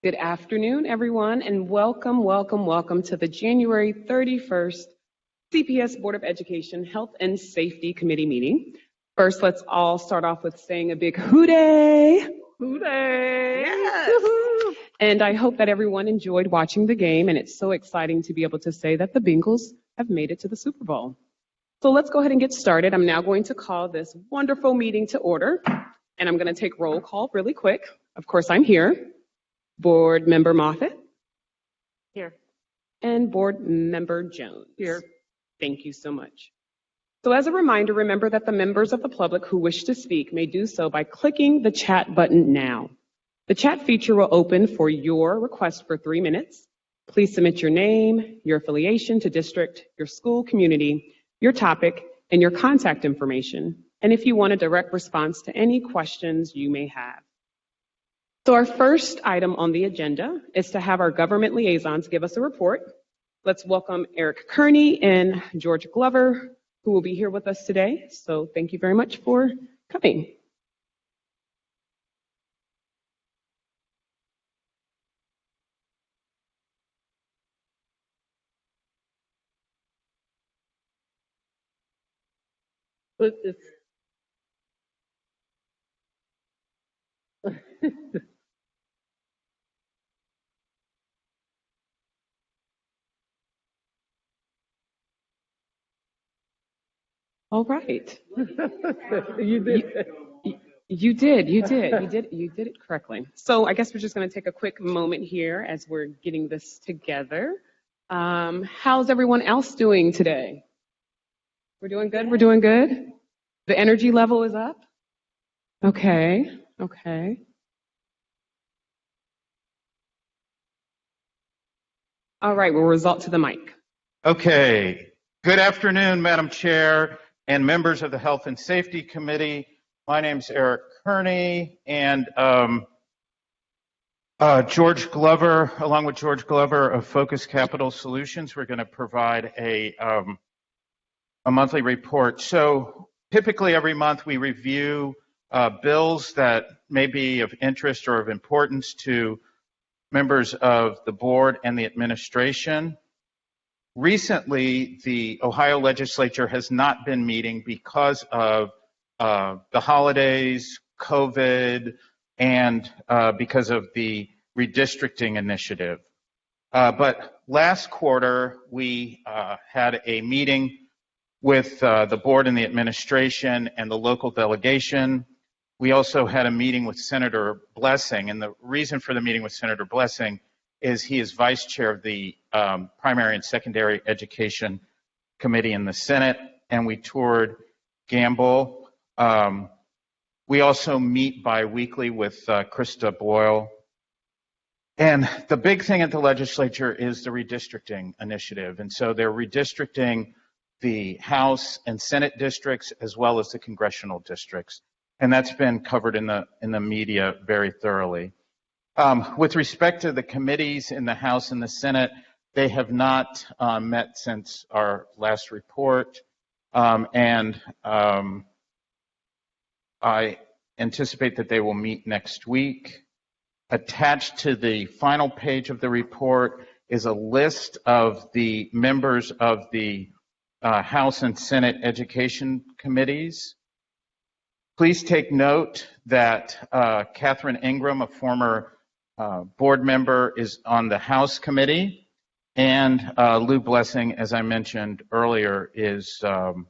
Good afternoon, everyone, and welcome to the January 31st CPS Board of Education Health and Safety Committee meeting. First, let's all start off with saying a big hooray! Hooray! Yes. And I hope that everyone enjoyed watching the game, and it's so exciting to be able to say that the Bengals have made it to the Super Bowl. So let's go ahead and get started. I'm now going to call this wonderful meeting to order, and I'm going to take roll call really quick. Of course, I'm here. Board Member Moffitt. Here. And Board Member Jones. Here. Thank you so much. So as a reminder, remember that the members of the public who wish to speak may do so by clicking the chat button now. The chat feature will open for your request for 3 minutes. Please submit your name, your affiliation to district, your school community, your topic, and your contact information. And if you want a direct response to any questions you may have. So our first item on the agenda is to have our government liaisons give us a report. Let's welcome Eric Kearney and George Glover, who will be here with us today. So thank you very much for coming. All right. You did. You did it correctly. So I guess we're just going to take a quick moment here as we're getting this together. How's everyone else doing today? We're doing good? We're doing good? The energy level is up? Okay. All right, we'll result to the mic. Okay. Good afternoon, Madam Chair and members of the Health and Safety Committee. My name's Eric Kearney, and George Glover, along with George Glover of Focus Capital Solutions, we're going to provide a monthly report. So typically every month we review bills that may be of interest or of importance to members of the board and the administration. Recently, the Ohio legislature has not been meeting because of the holidays, COVID, and because of the redistricting initiative. But last quarter, we had a meeting with the board and the administration and the local delegation. We also had a meeting with Senator Blessing, and the reason for the meeting with Senator Blessing is he is vice chair of the Primary and Secondary Education Committee in the Senate, and we toured Gamble. We also meet bi-weekly with Krista Boyle. And the big thing at the legislature is the redistricting initiative. And so they're redistricting the House and Senate districts as well as the congressional districts. And that's been covered in the media very thoroughly. With respect to the committees in the House and the Senate, they have not met since our last report, and I anticipate that they will meet next week. Attached to the final page of the report is a list of the members of the House and Senate Education Committees. Please take note that Catherine Ingram, a former board member, is on the House Committee, and Lou Blessing, as I mentioned earlier, is on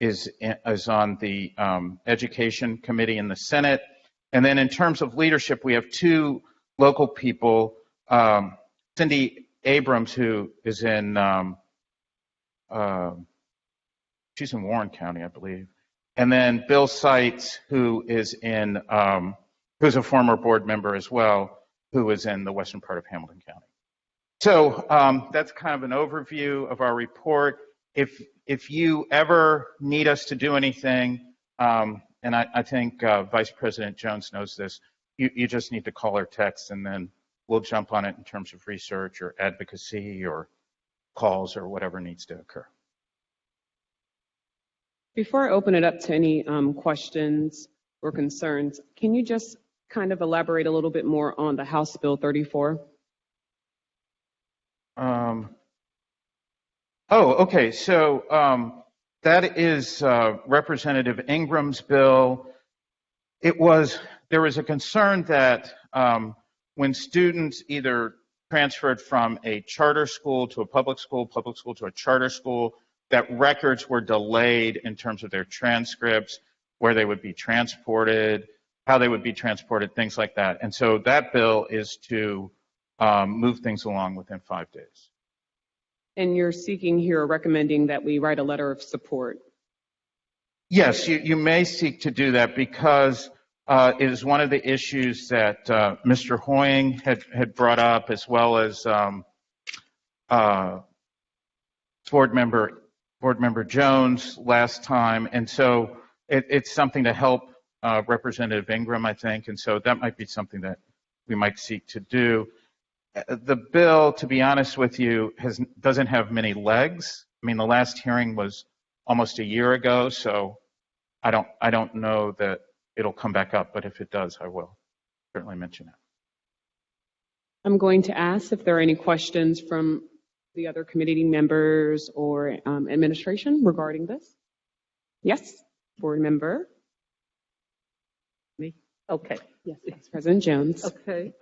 the Education Committee in the Senate. And then in terms of leadership, we have two local people, Cindy Abrams, who is in, she's in Warren County, I believe. And then Bill Seitz, who is in, who's a former board member as well, who is in the western part of Hamilton County. So that's kind of an overview of our report. If you ever need us to do anything, and I think Vice President Jones knows this, you just need to call or text, and then we'll jump on it in terms of research or advocacy or calls or whatever needs to occur. Before I open it up to any questions or concerns, can you just kind of elaborate a little bit more on the House Bill 34? Okay. So that is Representative Ingram's bill. There was a concern that when students either transferred from a charter school to a public school to a charter school, that records were delayed in terms of their transcripts, where they would be transported, how they would be transported, things like that. And so that bill is to move things along within 5 days. And you're seeking here or recommending that we write a letter of support? Yes, you may seek to do that because it is one of the issues that Mr. Hoying had brought up, as well as Board Member Jones last time. And so it's something to help Representative Ingram, I think. And so that might be something that we might seek to do. The bill, to be honest with you, doesn't have many legs. I mean, the last hearing was almost a year ago, so I don't know that it'll come back up, but if it does, I will certainly mention it. I'm going to ask if there are any questions from the other committee members or administration regarding this. Yes, Board Member. Me? Okay. Yes, Vice President Jones. Okay.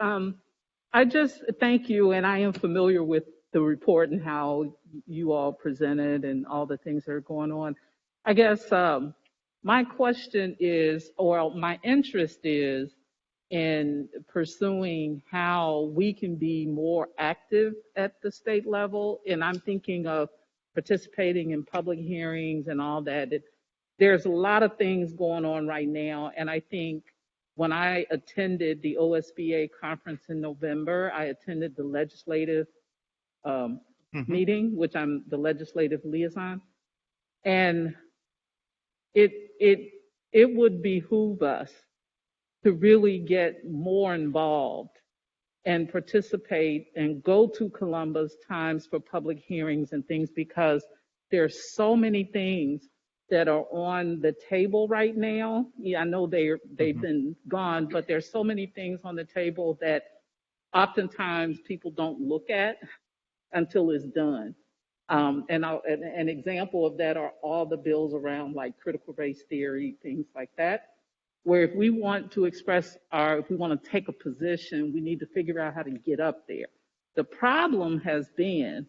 I just thank you, and I am familiar with the report and how you all presented and all the things that are going on. I guess my question is, or my interest is, in pursuing how we can be more active at the state level. And I'm thinking of participating in public hearings and all that. There's a lot of things going on right now, and I think when I attended the OSBA conference in November, I attended the legislative meeting, which I'm the legislative liaison, and it would behoove us to really get more involved and participate and go to Columbus times for public hearings and things, because there's so many things that are on the table right now. Yeah, I know they've been gone, but there's so many things on the table that oftentimes people don't look at until it's done. And an example of that are all the bills around like critical race theory, things like that, where if we want to if we want to take a position, we need to figure out how to get up there. The problem has been,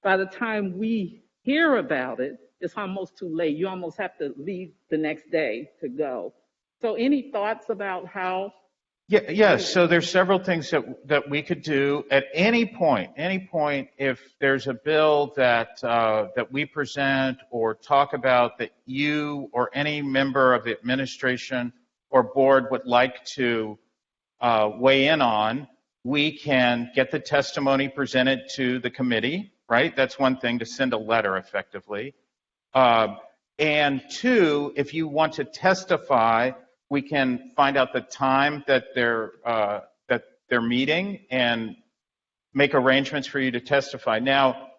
by the time we hear about it, it's almost too late. You almost have to leave the next day to go. So any thoughts about how? Yes, so there's several things that we could do at any point, if there's a bill that we present or talk about that you or any member of the administration or board would like to weigh in on, we can get the testimony presented to the committee, right? That's one thing, to send a letter effectively. And two, if you want to testify, we can find out the time that they're meeting and make arrangements for you to testify. Now,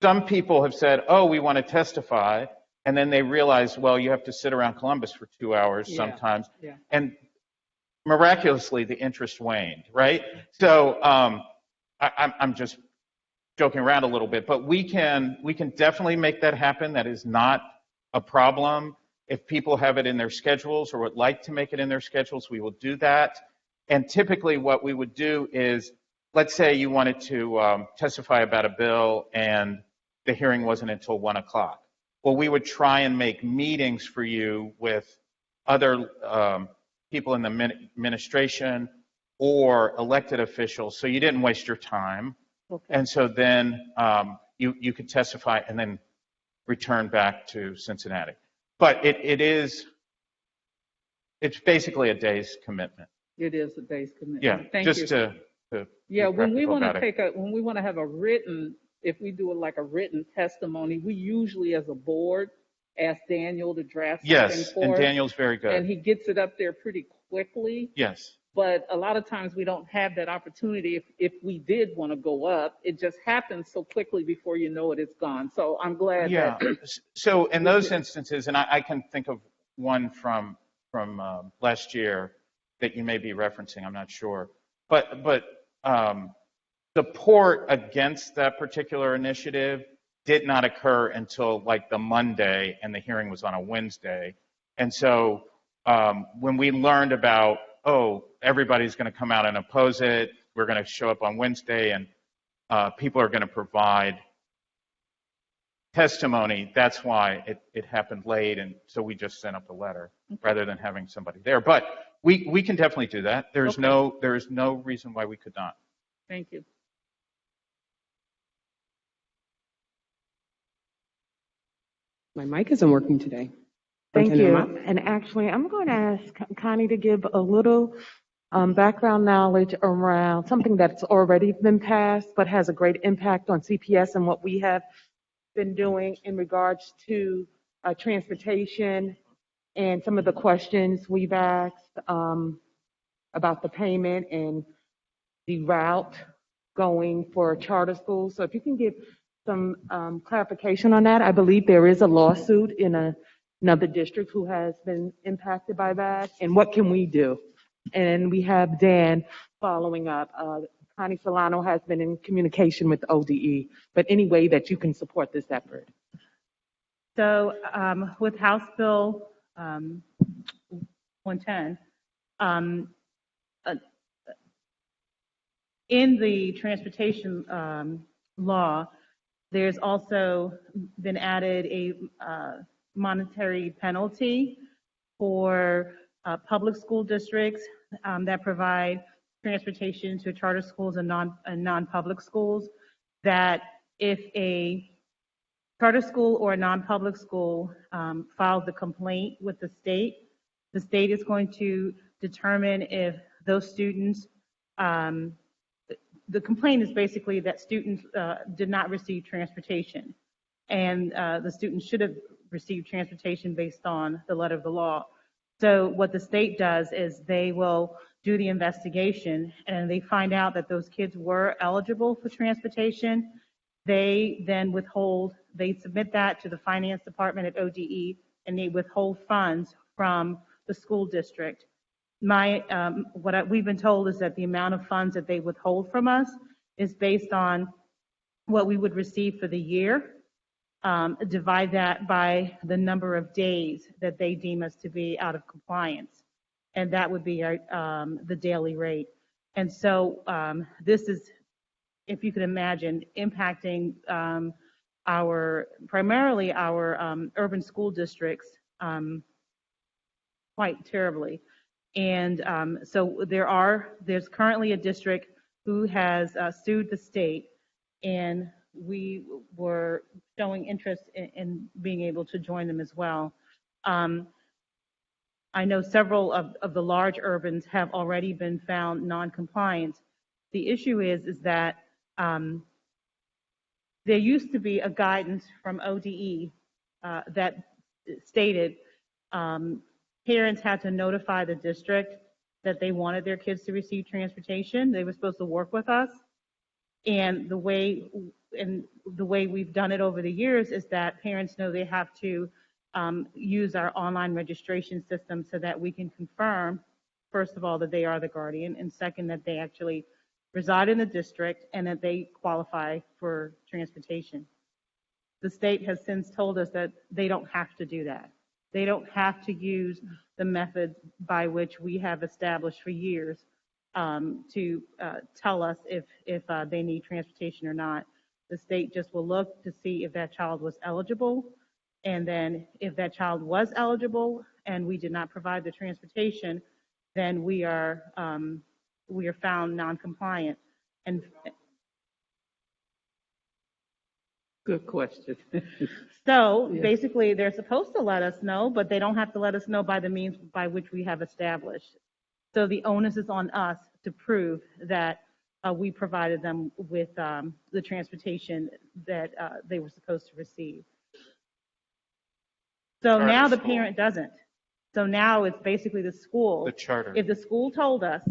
some people have said, "Oh, we want to testify," and then they realize, well, you have to sit around Columbus for 2 hours sometimes, and miraculously the interest waned, right? So I'm just joking around a little bit, but we can definitely make that happen. That is not a problem. If people have it in their schedules or would like to make it in their schedules, we will do that. And typically what we would do is, let's say you wanted to testify about a bill and the hearing wasn't until 1 o'clock. Well, we would try and make meetings for you with other people in the administration or elected officials, so you didn't waste your time. Okay. And so then you could testify and then return back to Cincinnati. But it's basically a day's commitment. It is a day's commitment. Yeah, Thank just you. to when we want to have a written, if we do like a written testimony, we usually as a board ask Daniel to draft something for us. Yes, and Daniel's very good. And he gets it up there pretty quickly. Yes. But a lot of times we don't have that opportunity. If we did want to go up, it just happens so quickly before you know it, it's gone. So I'm glad that. So in those instances, and I can think of one from last year that you may be referencing. I'm not sure, but support against that particular initiative did not occur until like the Monday, and the hearing was on a Wednesday. And so when we learned about, oh, everybody's going to come out and oppose it, we're going to show up on Wednesday, and people are going to provide testimony, that's why it happened late, and so we just sent up the letter rather than having somebody there. But we can definitely do that. There's no reason why we could not. Thank you. My mic isn't working today. Thank you. Superintendent Amat? And actually, I'm going to ask Connie to give a little background knowledge around something that's already been passed but has a great impact on CPS and what we have been doing in regards to transportation and some of the questions we've asked about the payment and the route going for charter schools. So if you can give some clarification on that. I believe there is a lawsuit in another district who has been impacted by that. And what can we do? And we have Dan following up. Connie Solano has been in communication with ODE, but any way that you can support this effort. So with House Bill 110, in the transportation law, there's also been added a monetary penalty for public school districts that provide transportation to charter schools and non-public schools, that if a charter school or a non-public school files a complaint with the state is going to determine if those students, the complaint is basically that students did not receive transportation, and the students should have received transportation based on the letter of the law. So what the state does is they will do the investigation, and they find out that those kids were eligible for transportation. They then withhold, they submit that to the finance department at ODE, and they withhold funds from the school district. We've been told is that the amount of funds that they withhold from us is based on what we would receive for the year. Divide that by the number of days that they deem us to be out of compliance, and that would be our, the daily rate. And so this is, if you could imagine, impacting primarily our urban school districts quite terribly. And so there's currently a district who has sued the state, and we were showing interest in being able to join them as well. I know several of the large urbans have already been found non-compliant. The issue is that there used to be a guidance from ODE that stated parents had to notify the district that they wanted their kids to receive transportation. They were supposed to work with us. And the way we've done it over the years is that parents know they have to use our online registration system so that we can confirm, first of all, that they are the guardian, and second, that they actually reside in the district and that they qualify for transportation. The state has since told us that they don't have to do that. They don't have to use the methods by which we have established for years to tell us if they need transportation or not. The state just will look to see if that child was eligible, and then if that child was eligible and we did not provide the transportation, then we are found non-compliant. And Good question. so Yeah. basically they're supposed to let us know, but they don't have to let us know by the means by which we have established. So the onus is on us to prove that we provided them with the transportation that they were supposed to receive. So Charter now the school. parent doesn't. So now it's basically the school. The charter. If the school told us,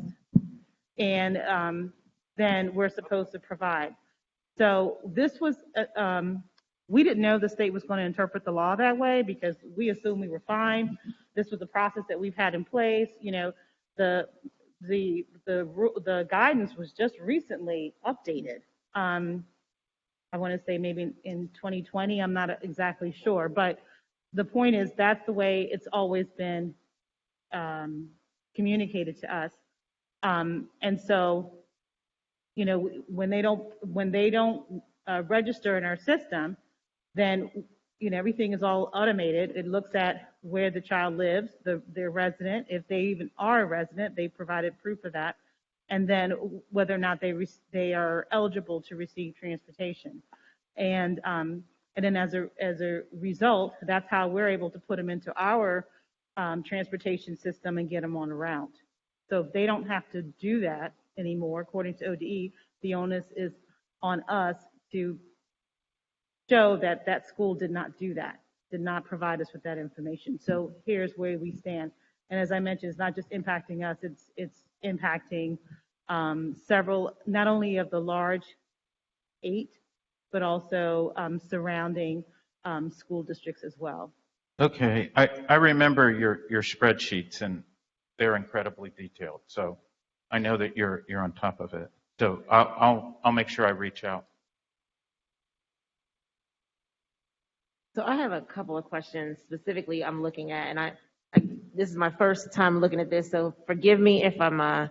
and then we're supposed to provide. So this was we didn't know the state was going to interpret the law that way because we assumed we were fine. This was the process that we've had in place. You know, the guidance was just recently updated. I want to say maybe in 2020. I'm not exactly sure, but the point is that's the way it's always been communicated to us. And so, you know, when they don't register in our system, then, you know, everything is all automated. It looks at where the child lives, their resident. If they even are a resident, they provided proof of that. And then whether or not they are eligible to receive transportation. And then as a result, that's how we're able to put them into our transportation system and get them on a route. So if they don't have to do that anymore, according to ODE, the onus is on us to show that that school did not do that, did not provide us with that information. So here's where we stand. And as I mentioned, it's not just impacting us, it's impacting several, not only of the large 8, but also surrounding school districts as well. Okay, I remember your spreadsheets, and they're incredibly detailed. So I know that you're on top of it. So I'll make sure I reach out. So I have a couple of questions specifically I'm looking at, and this is my first time looking at this, so forgive me if I'm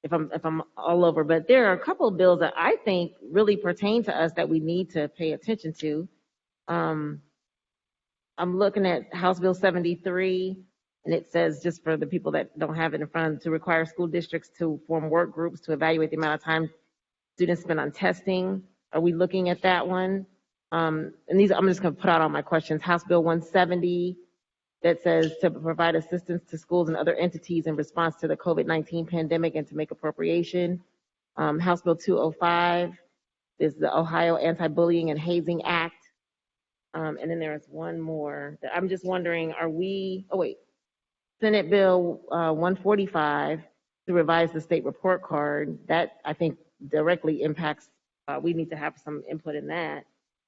if I'm all over, but there are a couple of bills that I think really pertain to us that we need to pay attention to. I'm looking at House Bill 73, and it says, just for the people that don't have it in front, to require school districts to form work groups to evaluate the amount of time students spend on testing. Are we looking at that one? And these, I'm just going to put out all my questions. House Bill 170 that says to provide assistance to schools and other entities in response to the COVID-19 pandemic and to make appropriation. House Bill 205 is the Ohio Anti-Bullying and Hazing Act. And then there's one more that I'm just wondering, are we, Senate Bill 145 to revise the state report card. That I think directly impacts, we need to have some input in that.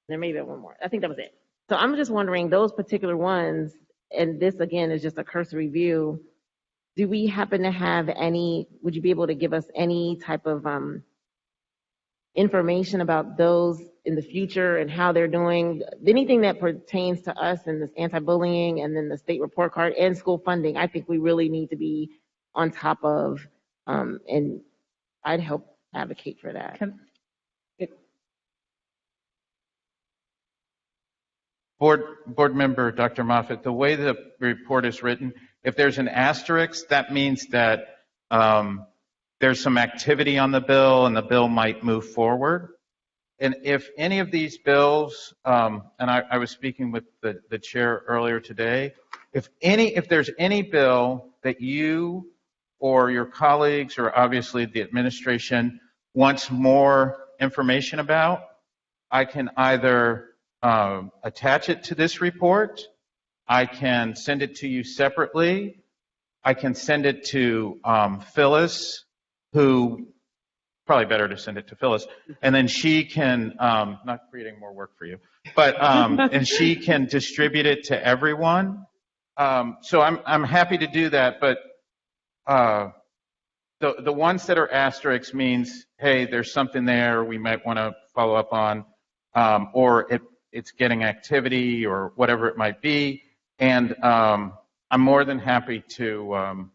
There may be one more. I think that was it. So I'm just wondering, those particular ones, and this again is just a cursory view, do we happen to have any, would you be able to give us any type of information about those in the future and how they're doing? Anything that pertains to us in this anti-bullying and then the state report card and school funding, I think we really need to be on top of, and I'd help advocate for that. Board member Dr. Moffitt, the way the report is written, if there's an asterisk, that means that there's some activity on the bill and the bill might move forward. And if any of these bills, and I was speaking with the chair earlier today, if there's any bill that you or your colleagues or obviously the administration wants more information about, I can either attach it to this report, I can send it to you separately, I can send it to Phyllis, who, probably better to send it to Phyllis, and then she can, not creating more work for you, but, and she can distribute it to everyone. So I'm happy to do that, but the ones that are asterisks means, hey, there's something there we might want to follow up on, or it's getting activity or whatever it might be. And I'm more than happy to,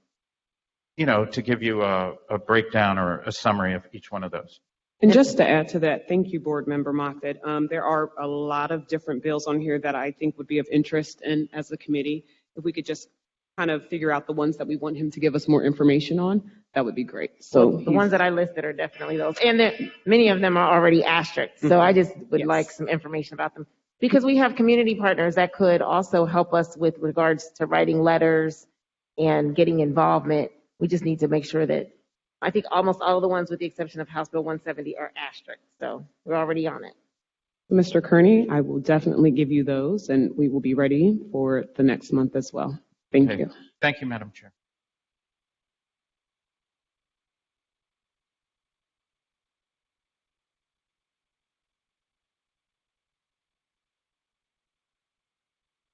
to give you a breakdown or a summary of each one of those. And just to add to that, thank you, Board Member Moffitt. There are a lot of different bills on here that I think would be of interest, and as a committee, if we could just kind of figure out the ones that we want him to give us more information on, that would be great. So the ones that I listed are definitely those, and many of them are already asterisks. So I just would like some information about them, because we have community partners that could also help us with regards to writing letters and getting involvement. We just need to make sure that, I think almost all of the ones with the exception of House Bill 170 are asterisks. So we're already on it. Mr. Kearney, I will definitely give you those, and we will be ready for the next month as well. Thank you. Thank you, Madam Chair.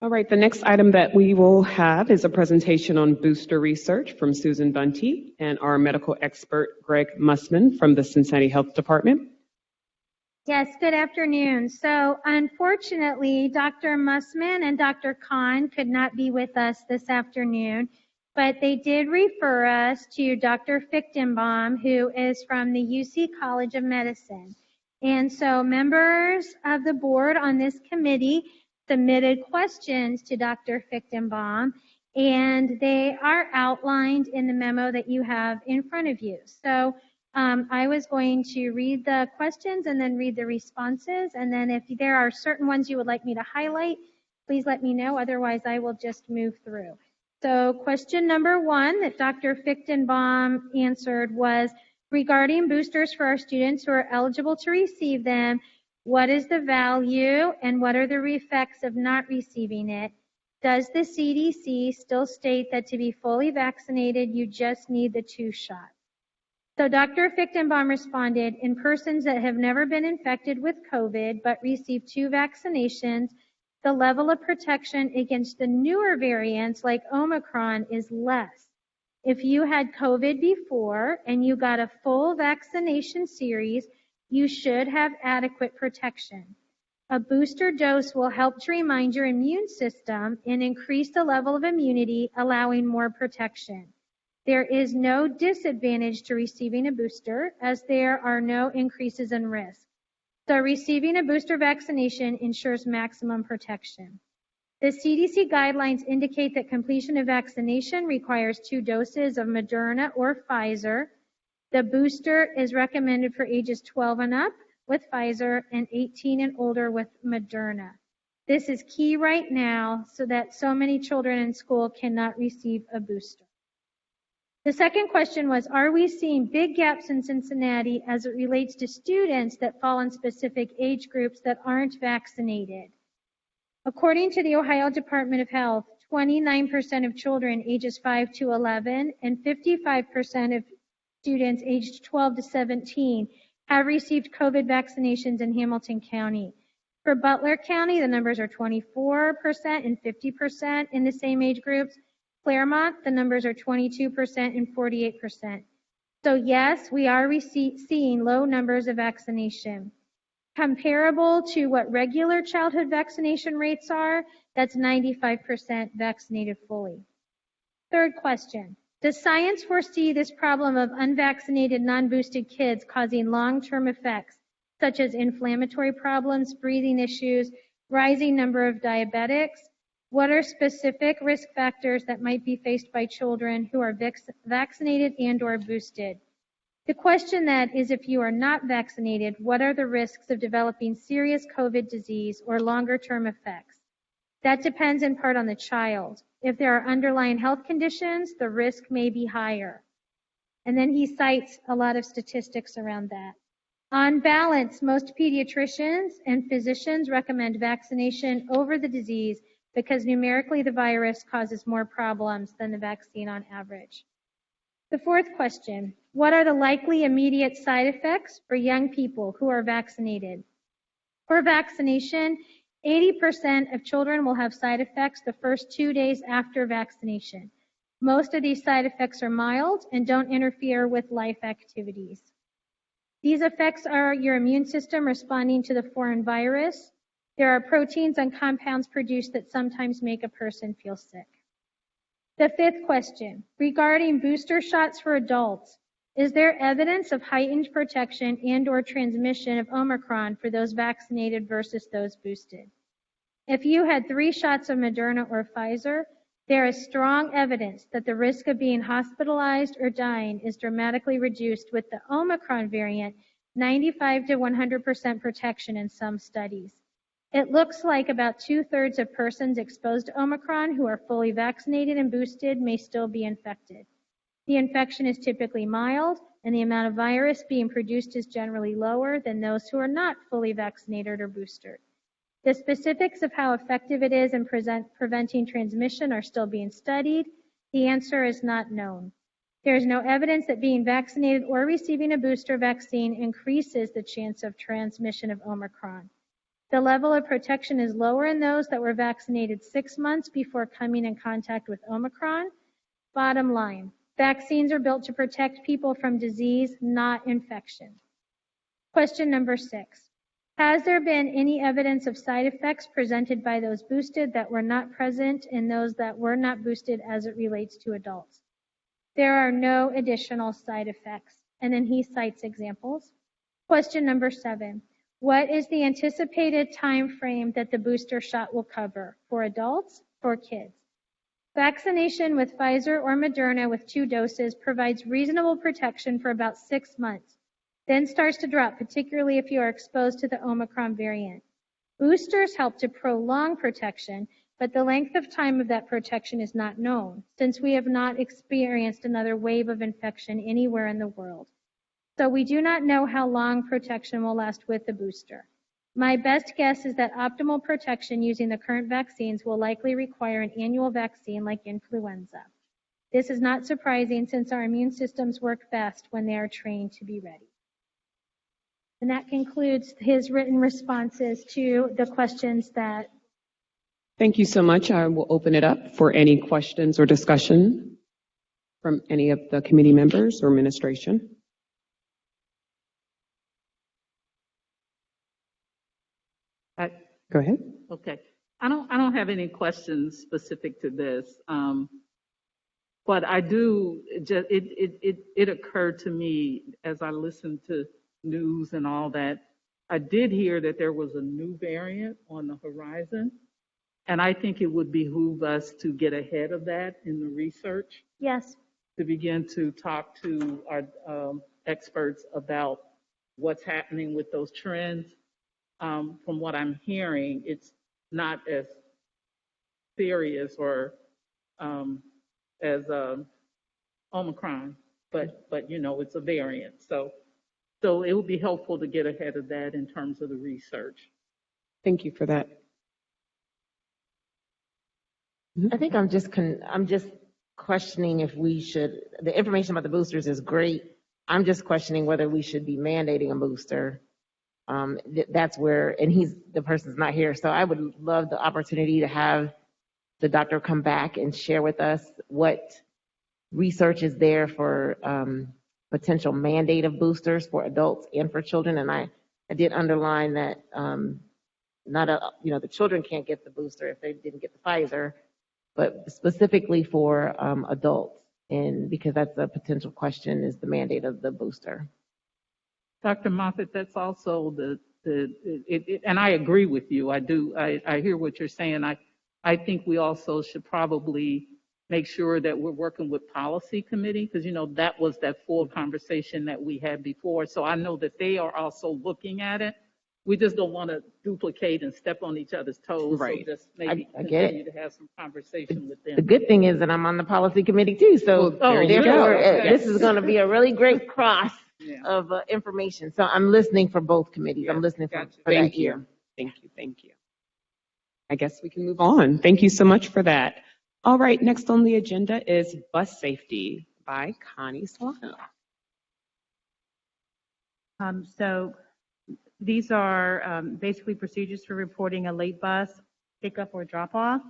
All right, the next item that we will have is a presentation on booster research from Susan Bunty and our medical expert, Greg Mussman from the Cincinnati Health Department. Yes, good afternoon. So unfortunately, Dr. Mussman and Dr. Kahn could not be with us this afternoon, but they did refer us to Dr. Fichtenbaum, who is from the UC College of Medicine. And so members of the board on this committee submitted questions to Dr. Fichtenbaum, and they are outlined in the memo that you have in front of you. So I was going to read the questions and then read the responses, and then if there are certain ones you would like me to highlight, please let me know. Otherwise, I will just move through. So question number 1 that Dr. Fichtenbaum answered was, regarding boosters for our students who are eligible to receive them, what is the value and what are the effects of not receiving it? Does the CDC still state that to be fully vaccinated, you just need the 2 shots? So Dr. Fichtenbaum responded, in persons that have never been infected with COVID but received 2 vaccinations, the level of protection against the newer variants like Omicron is less. If you had COVID before and you got a full vaccination series, you should have adequate protection. A booster dose will help to remind your immune system and increase the level of immunity, allowing more protection. There is no disadvantage to receiving a booster as there are no increases in risk. So receiving a booster vaccination ensures maximum protection. The CDC guidelines indicate that completion of vaccination requires 2 doses of Moderna or Pfizer. The booster is recommended for ages 12 and up with Pfizer and 18 and older with Moderna. This is key right now so that so many children in school cannot receive a booster. The second question was, are we seeing big gaps in Cincinnati as it relates to students that fall in specific age groups that aren't vaccinated? According to the Ohio Department of Health, 29% of children ages 5 to 11 and 55% of students aged 12 to 17 have received COVID vaccinations in Hamilton County. For Butler County, the numbers are 24% and 50% in the same age groups. Claremont, the numbers are 22% and 48%. So yes, we are seeing low numbers of vaccination. Comparable to what regular childhood vaccination rates are, that's 95% vaccinated fully. Third question, does science foresee this problem of unvaccinated, non-boosted kids causing long-term effects, such as inflammatory problems, breathing issues, rising number of diabetics? What are specific risk factors that might be faced by children who are vaccinated and or boosted? The question that is, if you are not vaccinated, what are the risks of developing serious COVID disease or longer term effects? That depends in part on the child. If there are underlying health conditions, the risk may be higher. And then he cites a lot of statistics around that. On balance, most pediatricians and physicians recommend vaccination over the disease because numerically the virus causes more problems than the vaccine on average. The fourth question, what are the likely immediate side effects for young people who are vaccinated? For vaccination, 80% of children will have side effects the first 2 days after vaccination. Most of these side effects are mild and don't interfere with life activities. These effects are your immune system responding to the foreign virus. There are proteins and compounds produced that sometimes make a person feel sick. The fifth question, regarding booster shots for adults, is there evidence of heightened protection and or transmission of Omicron for those vaccinated versus those boosted? If you had 3 shots of Moderna or Pfizer, there is strong evidence that the risk of being hospitalized or dying is dramatically reduced with the Omicron variant, 95 to 100% protection in some studies. It looks like about 2/3 of persons exposed to Omicron who are fully vaccinated and boosted may still be infected. The infection is typically mild, and the amount of virus being produced is generally lower than those who are not fully vaccinated or boosted. The specifics of how effective it is in preventing transmission are still being studied. The answer is not known. There is no evidence that being vaccinated or receiving a booster vaccine increases the chance of transmission of Omicron. The level of protection is lower in those that were vaccinated 6 months before coming in contact with Omicron. Bottom line, vaccines are built to protect people from disease, not infection. Question number 6. Has there been any evidence of side effects presented by those boosted that were not present in those that were not boosted as it relates to adults? There are no additional side effects. And then he cites examples. Question number 7. What is the anticipated time frame that the booster shot will cover for adults, for kids? Vaccination with Pfizer or Moderna with 2 doses provides reasonable protection for about 6 months, then starts to drop, particularly if you are exposed to the Omicron variant. Boosters help to prolong protection, but the length of time of that protection is not known, since we have not experienced another wave of infection anywhere in the world. So we do not know how long protection will last with the booster. My best guess is that optimal protection using the current vaccines will likely require an annual vaccine like influenza. This is not surprising since our immune systems work best when they are trained to be ready. And that concludes his written responses to the questions that. Thank you so much. I will open it up for any questions or discussion from any of the committee members or administration. Go ahead. Okay. I don't have any questions specific to this, but I do. It occurred to me as I listened to news and all that. I did hear that there was a new variant on the horizon, and I think it would behoove us to get ahead of that in the research. Yes. To begin to talk to our experts about what's happening with those trends. From what I'm hearing, it's not as serious or as Omicron, but you know, it's a variant. So it would be helpful to get ahead of that in terms of the research. Thank you for that. I think I'm just questioning if we should. The information about the boosters is great. I'm just questioning whether we should be mandating a booster. That's where, and the person's not here, so I would love the opportunity to have the doctor come back and share with us what research is there for potential mandate of boosters for adults and for children. And I did underline that the children can't get the booster if they didn't get the Pfizer, but specifically for adults, and because that's a potential question, is the mandate of the booster. Dr. Moffitt, that's also and I agree with you. I do. I hear what you're saying. I think we also should probably make sure that we're working with policy committee, because that was that full conversation that we had before. So I know that they are also looking at it. We just don't want to duplicate and step on each other's toes. Right. So just maybe I get continue to have some conversation with them. The good thing is that I'm on the policy committee too. So there you go. this is going to be a really great cross of information. So I'm listening for both committees. I'm listening for Thank that you. year. Thank you. I guess we can move on. Thank you so much for that. All right, next on the agenda is bus safety by Connie Solano. So these are basically procedures for reporting a late bus pickup or drop off.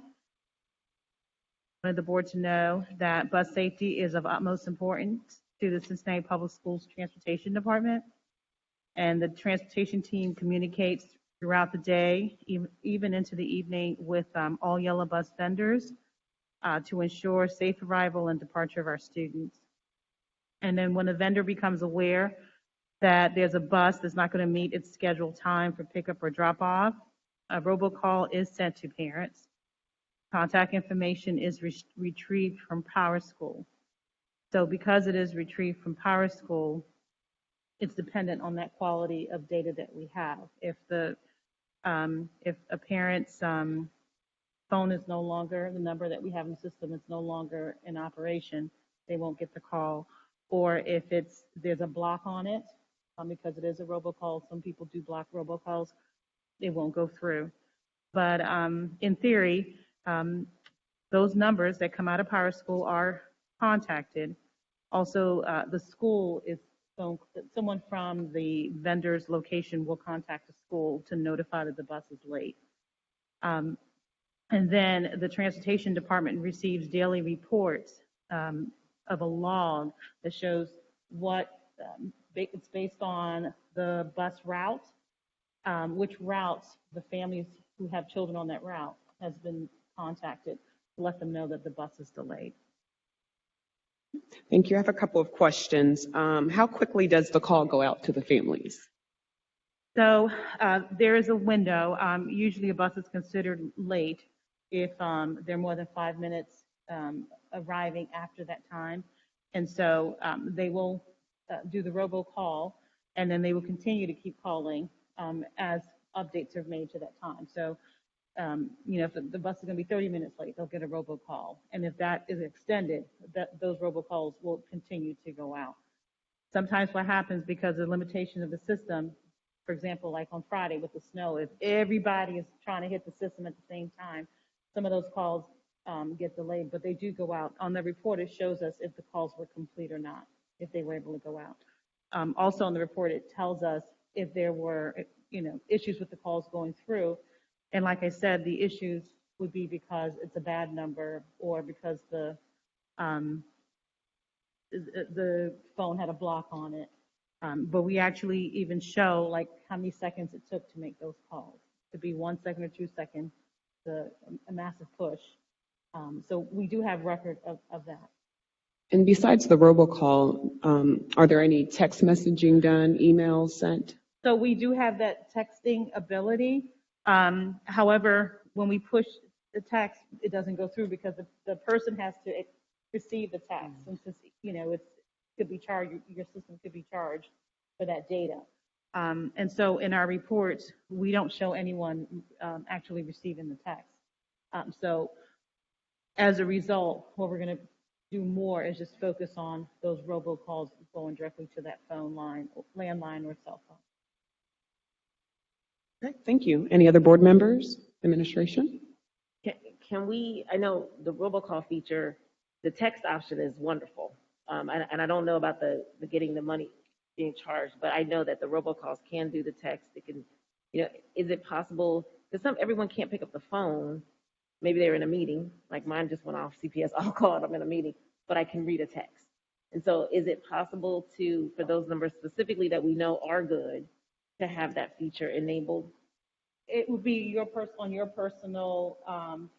I wanted the board to know that bus safety is of utmost importance to the Cincinnati Public Schools Transportation Department, and the transportation team communicates throughout the day, even into the evening, with all yellow bus vendors to ensure safe arrival and departure of our students. And then when a vendor becomes aware that there's a bus that's not going to meet its scheduled time for pickup or drop off, a robocall is sent to parents. Contact information is retrieved from Power School. So because it is retrieved from Power School, it's dependent on that quality of data that we have. If a parent's phone is no longer, the number that we have in the system is no longer in operation, they won't get the call. Or if there's a block on it, because it is a robocall, some people do block robocalls, they won't go through. But in theory, those numbers that come out of Power School are contacted. Also, the school is someone from the vendor's location will contact the school to notify that the bus is late. And then the transportation department receives daily reports of a log that shows what it's based on the bus route, which routes the families who have children on that route has been contacted to let them know that the bus is delayed. Thank you. I have a couple of questions. How quickly does the call go out to the families? So there is a window. Usually a bus is considered late if they're more than 5 minutes arriving after that time. And so they will do the robocall, and then they will continue to keep calling as updates are made to that time. So, if the bus is going to be 30 minutes late, they'll get a robocall. And if that is extended, those robocalls will continue to go out. Sometimes what happens, because of the limitation of the system, for example, like on Friday with the snow, if everybody is trying to hit the system at the same time, some of those calls get delayed, but they do go out. On the report, it shows us if the calls were complete or not, if they were able to go out. Also on the report, it tells us if there were, issues with the calls going through. And like I said, the issues would be because it's a bad number or because the phone had a block on it. But we actually even show like how many seconds it took to make those calls. It could be 1 second or 2 seconds, a massive push. So we do have record of that. And besides the robocall, are there any text messaging done, emails sent? So we do have that texting ability. However, when we push the text, it doesn't go through because the person has to receive the text. And since, it could be charged, your system could be charged for that data. And so in our reports, we don't show anyone actually receiving the text. So as a result, what we're going to do more is just focus on those robocalls going directly to that phone line, landline or cell phone. Okay, thank you. Any other board members, administration? Can we, I know the robocall feature, the text option is wonderful. And I don't know about the getting the money being charged, but I know that the robocalls can do the text. It can, is it possible, because everyone can't pick up the phone. Maybe they're in a meeting, like mine just went off CPS, I'll call it, I'm in a meeting, but I can read a text. And so is it possible for those numbers specifically that we know are good, to have that feature enabled? It would be on your personal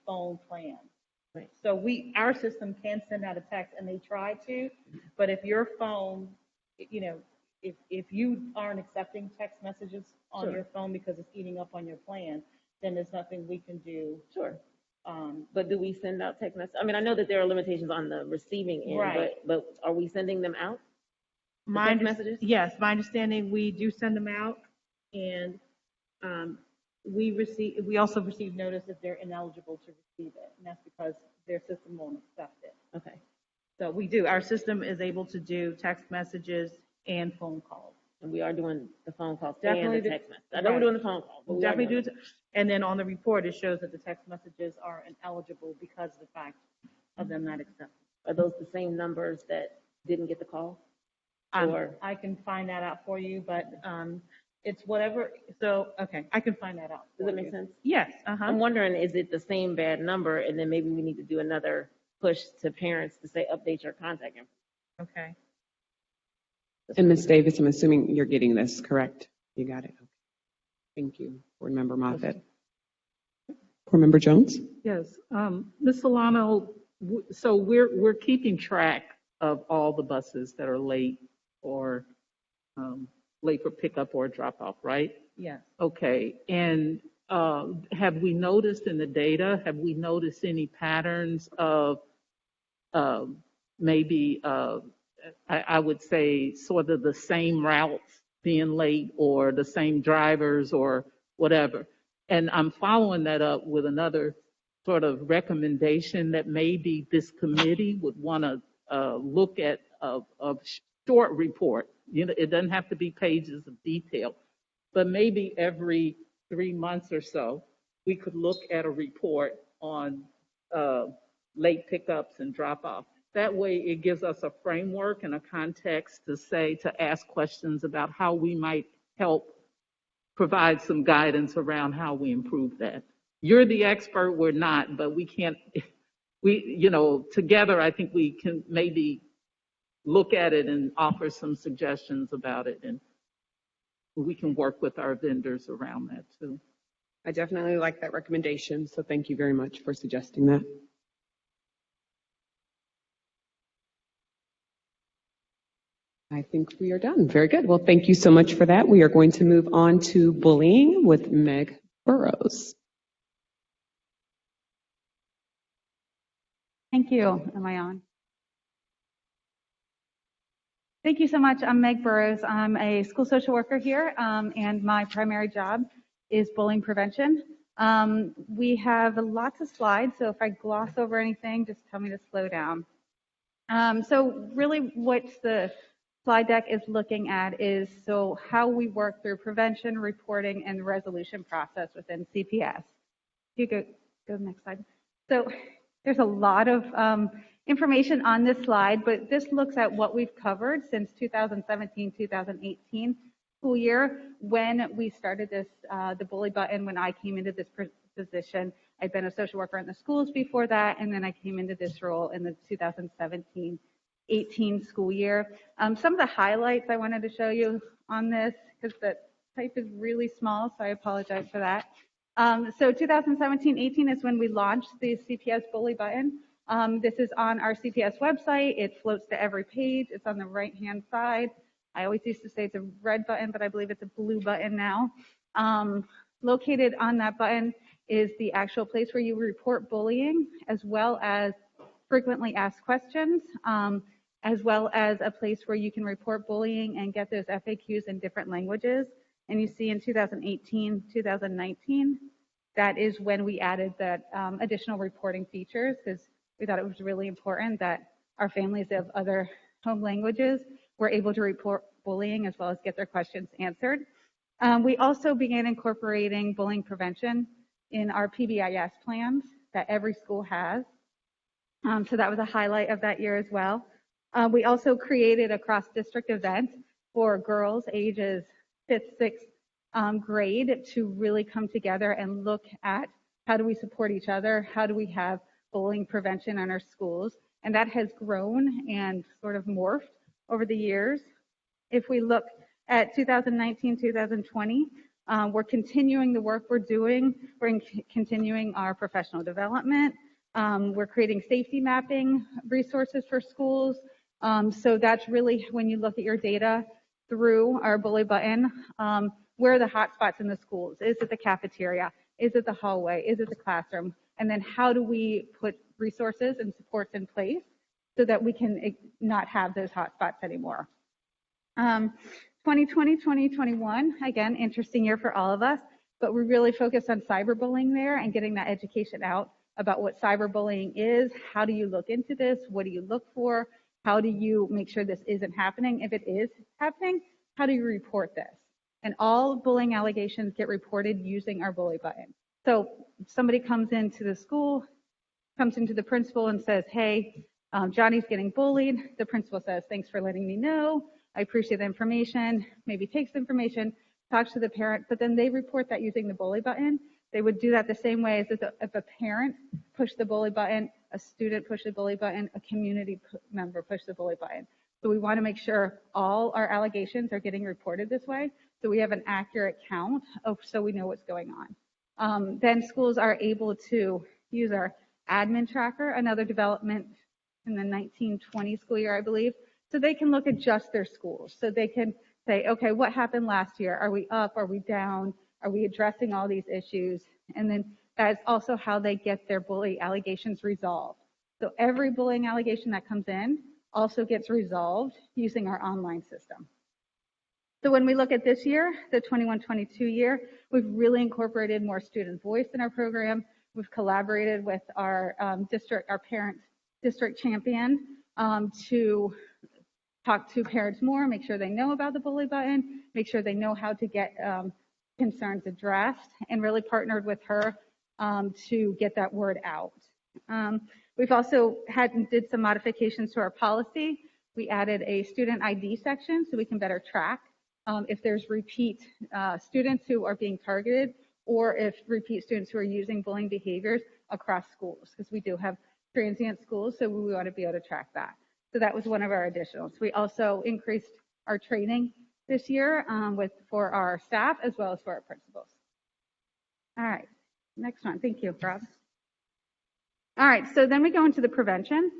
phone plan. Right. So our system can send out a text, and they try to, but if your phone, if you aren't accepting text messages on your phone because it's eating up on your plan, then there's nothing we can do. Sure. But do we send out text messages? I mean, I know that there are limitations on the receiving end, right. but are we sending them out? Text messages? Yes, my understanding, we do send them out, and we also receive notice if they're ineligible to receive it, and that's because their system won't accept it. Okay. So we do. Our system is able to do text messages and phone calls. And we are doing the phone calls Definitely and the text messages. I know we're doing the phone calls. But definitely do. And then on the report, it shows that the text messages are ineligible because of the fact of them not accepting. Are those the same numbers that didn't get the call? I can find that out for you, but it's whatever. So, okay, I can find that out. Does that make sense? Yes. I'm wondering, is it the same bad number? And then maybe we need to do another push to parents to say, update your contact information. Okay. And Ms. Davis, I'm assuming you're getting this, correct? You got it. Okay. Thank you, Board Member Moffitt. Board Member Jones? Yes, Ms. Solano, so we're keeping track of all the buses that are late or late for pickup or drop off, right? Yes. Okay, and have we noticed in the data, have we noticed any patterns of maybe, I would say, sort of the same routes being late or the same drivers or whatever? And I'm following that up with another sort of recommendation that maybe this committee would want to look at a short report. It doesn't have to be pages of detail, but maybe every 3 months or so, we could look at a report on late pickups and drop-offs That way it gives us a framework and a context to ask questions about how we might help provide some guidance around how we improve that. You're the expert, we're not, but we can't, together I think we can maybe look at it and offer some suggestions about it, and we can work with our vendors around that too. I definitely like that recommendation, so thank you very much for suggesting that. I think we are done. Very good. Well, thank you so much for that. We are going to move on to bullying with Meg Burrows. Thank you. Am I on? Thank you so much. I'm Meg Burrows. I'm a school social worker here, and my primary job is bullying prevention. We have lots of slides, so if I gloss over anything, just tell me to slow down. So really what the slide deck is looking at is how we work through prevention, reporting, and resolution process within CPS. You go to the next slide. So there's a lot of information on this slide, but this looks at what we've covered since 2017-2018 school year when we started this, the bully button. When I came into this position, I'd been a social worker in the schools before that, and then I came into this role in the 2017-18 school year. Some of the highlights I wanted to show you on this, because the type is really small, so I apologize for that. So 2017-18 is when we launched the CPS bully button. This is on our CPS website. It floats to every page. It's on the right-hand side. I always used to say it's a red button, but I believe it's a blue button now. Located on that button is the actual place where you report bullying, as well as frequently asked questions, as well as a place where you can report bullying and get those FAQs in different languages. And you see in 2018, 2019, that is when we added that additional reporting features, because we thought it was really important that our families of other home languages were able to report bullying as well as get their questions answered. We also began incorporating bullying prevention in our PBIS plans that every school has. So that was a highlight of that year as well. We also created a cross-district event for girls ages 5th, 6th grade to really come together and look at how do we support each other, how do we have bullying prevention in our schools, and that has grown and sort of morphed over the years. If we look at 2019, 2020, we're continuing the work we're doing. We're continuing our professional development. We're creating safety mapping resources for schools. So that's really when you look at your data through our bully button, where are the hot spots in the schools? Is it the cafeteria? Is it the hallway? Is it the classroom? And then how do we put resources and supports in place so that we can not have those hot spots anymore? 2020, 2021, again, interesting year for all of us, but we really focused on cyberbullying there and getting that education out about what cyberbullying is. How do you look into this? What do you look for? How do you make sure this isn't happening? If it is happening, how do you report this? And all bullying allegations get reported using our bully button. So somebody comes into the school, comes into the principal and says, hey, Johnny's getting bullied. The principal says, thanks for letting me know. I appreciate the information. Maybe takes the information, talks to the parent, but then they report that using the bully button. They would do that the same way as if a parent pushed the bully button, a student pushed the bully button, a community member pushed the bully button. So we want to make sure all our allegations are getting reported this way, so we have an accurate count so we know what's going on. Then schools are able to use our admin tracker, another development in the 1920 school year, I believe, so they can look at just their schools. So they can say, okay, what happened last year? Are we up? Are we down? Are we addressing all these issues? And then that's also how they get their bully allegations resolved. So every bullying allegation that comes in also gets resolved using our online system. So when we look at this year, the 21-22 year, we've really incorporated more student voice in our program. We've collaborated with our parent district champion to talk to parents more, make sure they know about the bully button, make sure they know how to get concerns addressed, and really partnered with her to get that word out. We've also did some modifications to our policy. We added a student ID section so we can better track if there's repeat students who are being targeted, or if repeat students who are using bullying behaviors across schools, because we do have transient schools, so we want to be able to track that. So that was one of our additionals. We also increased our training this year for our staff as well as for our principals. All right, next one. Thank you, Rob. All right, so then we go into the prevention.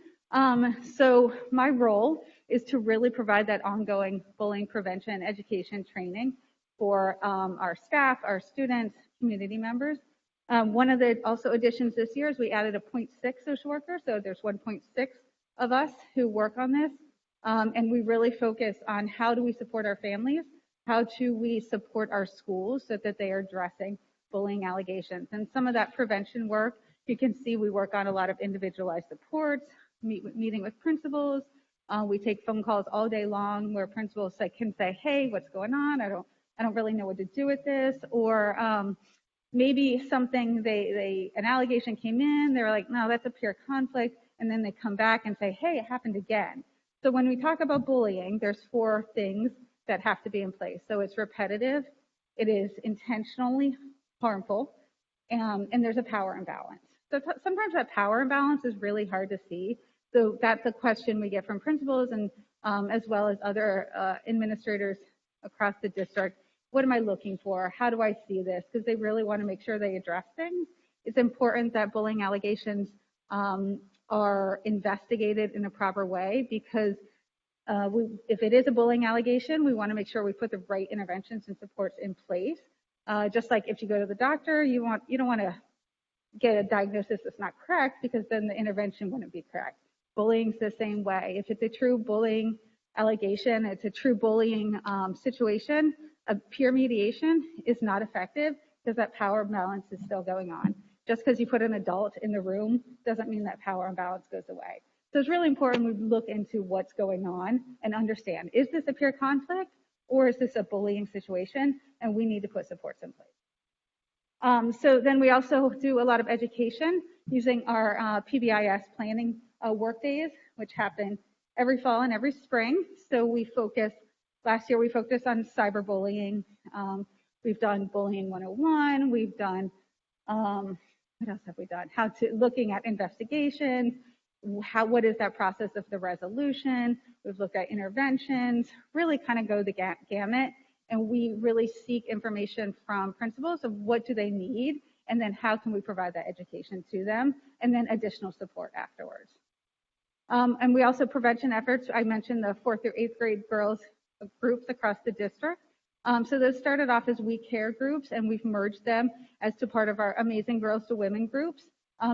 So my role is to really provide that ongoing bullying prevention education training for our staff, our students, community members. One of the also additions this year is we added a 0.6 social worker, so there's 1.6 of us who work on this, and we really focus on how do we support our families, how do we support our schools so that they are addressing bullying allegations. And some of that prevention work, you can see we work on a lot of individualized supports, meeting with principals. We take phone calls all day long where principals can say, hey, what's going on? I don't really know what to do with this. Or maybe something, an allegation came in, they were like, no, that's a pure conflict. And then they come back and say, hey, it happened again. So when we talk about bullying, there's 4 things that have to be in place. So it's repetitive, it is intentionally harmful, and there's a power imbalance. So sometimes that power imbalance is really hard to see. So that's a question we get from principals and as well as other administrators across the district. What am I looking for? How do I see this? Because they really want to make sure they address things. It's important that bullying allegations are investigated in a proper way, because if it is a bullying allegation, we want to make sure we put the right interventions and supports in place. Just like if you go to the doctor, you don't want to get a diagnosis that's not correct, because then the intervention wouldn't be correct. Bullying's the same way. If it's a true bullying allegation, it's a true bullying situation, a peer mediation is not effective because that power imbalance is still going on. Just because you put an adult in the room doesn't mean that power imbalance goes away. So it's really important we look into what's going on and understand, is this a peer conflict or is this a bullying situation? And we need to put supports in place. So then we also do a lot of education using our PBIS planning work days, which happen every fall and every spring. So last year we focused on cyberbullying. We've done bullying 101. We've done, what else have we done? Looking at investigations. What is that process of the resolution? We've looked at interventions, really kind of go the gamut. And we really seek information from principals of what do they need, and then how can we provide that education to them, and then additional support afterwards. And we also prevention efforts. I mentioned the 4th through 8th grade girls groups across the district. So those started off as We Care groups, and we've merged them as to part of our Amazing Girls to Women groups,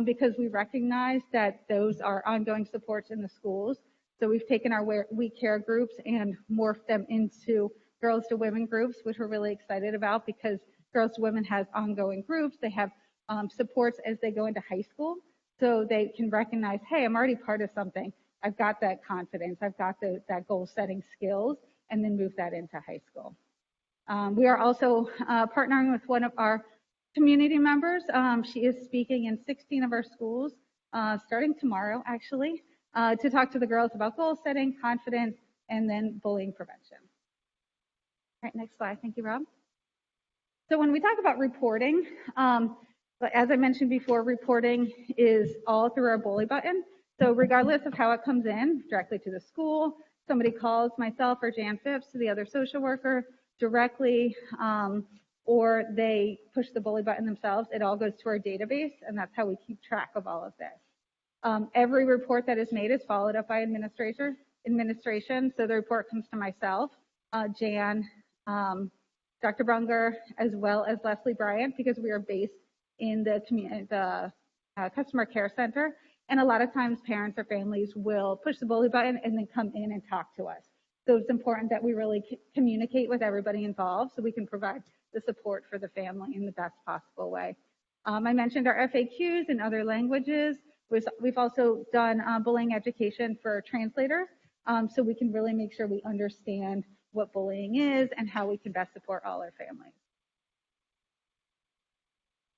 because we recognize that those are ongoing supports in the schools. So we've taken our We Care groups and morphed them into Girls to Women groups, which we're really excited about, because Girls to Women has ongoing groups. They have supports as they go into high school, so they can recognize, hey, I'm already part of something. I've got that confidence. I've got that goal-setting skills, and then move that into high school. We are also partnering with one of our community members. She is speaking in 16 of our schools, starting tomorrow, actually, to talk to the girls about goal-setting, confidence, and then bullying prevention. All right, next slide. Thank you, Rob. So when we talk about reporting, as I mentioned before, reporting is all through our bully button. So regardless of how it comes in, directly to the school, somebody calls myself or Jan Phipps to the other social worker directly, or they push the bully button themselves, it all goes to our database, and that's how we keep track of all of this. Every report that is made is followed up by administration. So the report comes to myself, Jan, Dr. Brunger, as well as Leslie Bryant, because we are based in the customer care center. And a lot of times parents or families will push the bully button and then come in and talk to us. So it's important that we really communicate with everybody involved so we can provide the support for the family in the best possible way. I mentioned our FAQs in other languages. We've also done bullying education for translators, so we can really make sure we understand what bullying is and how we can best support all our families.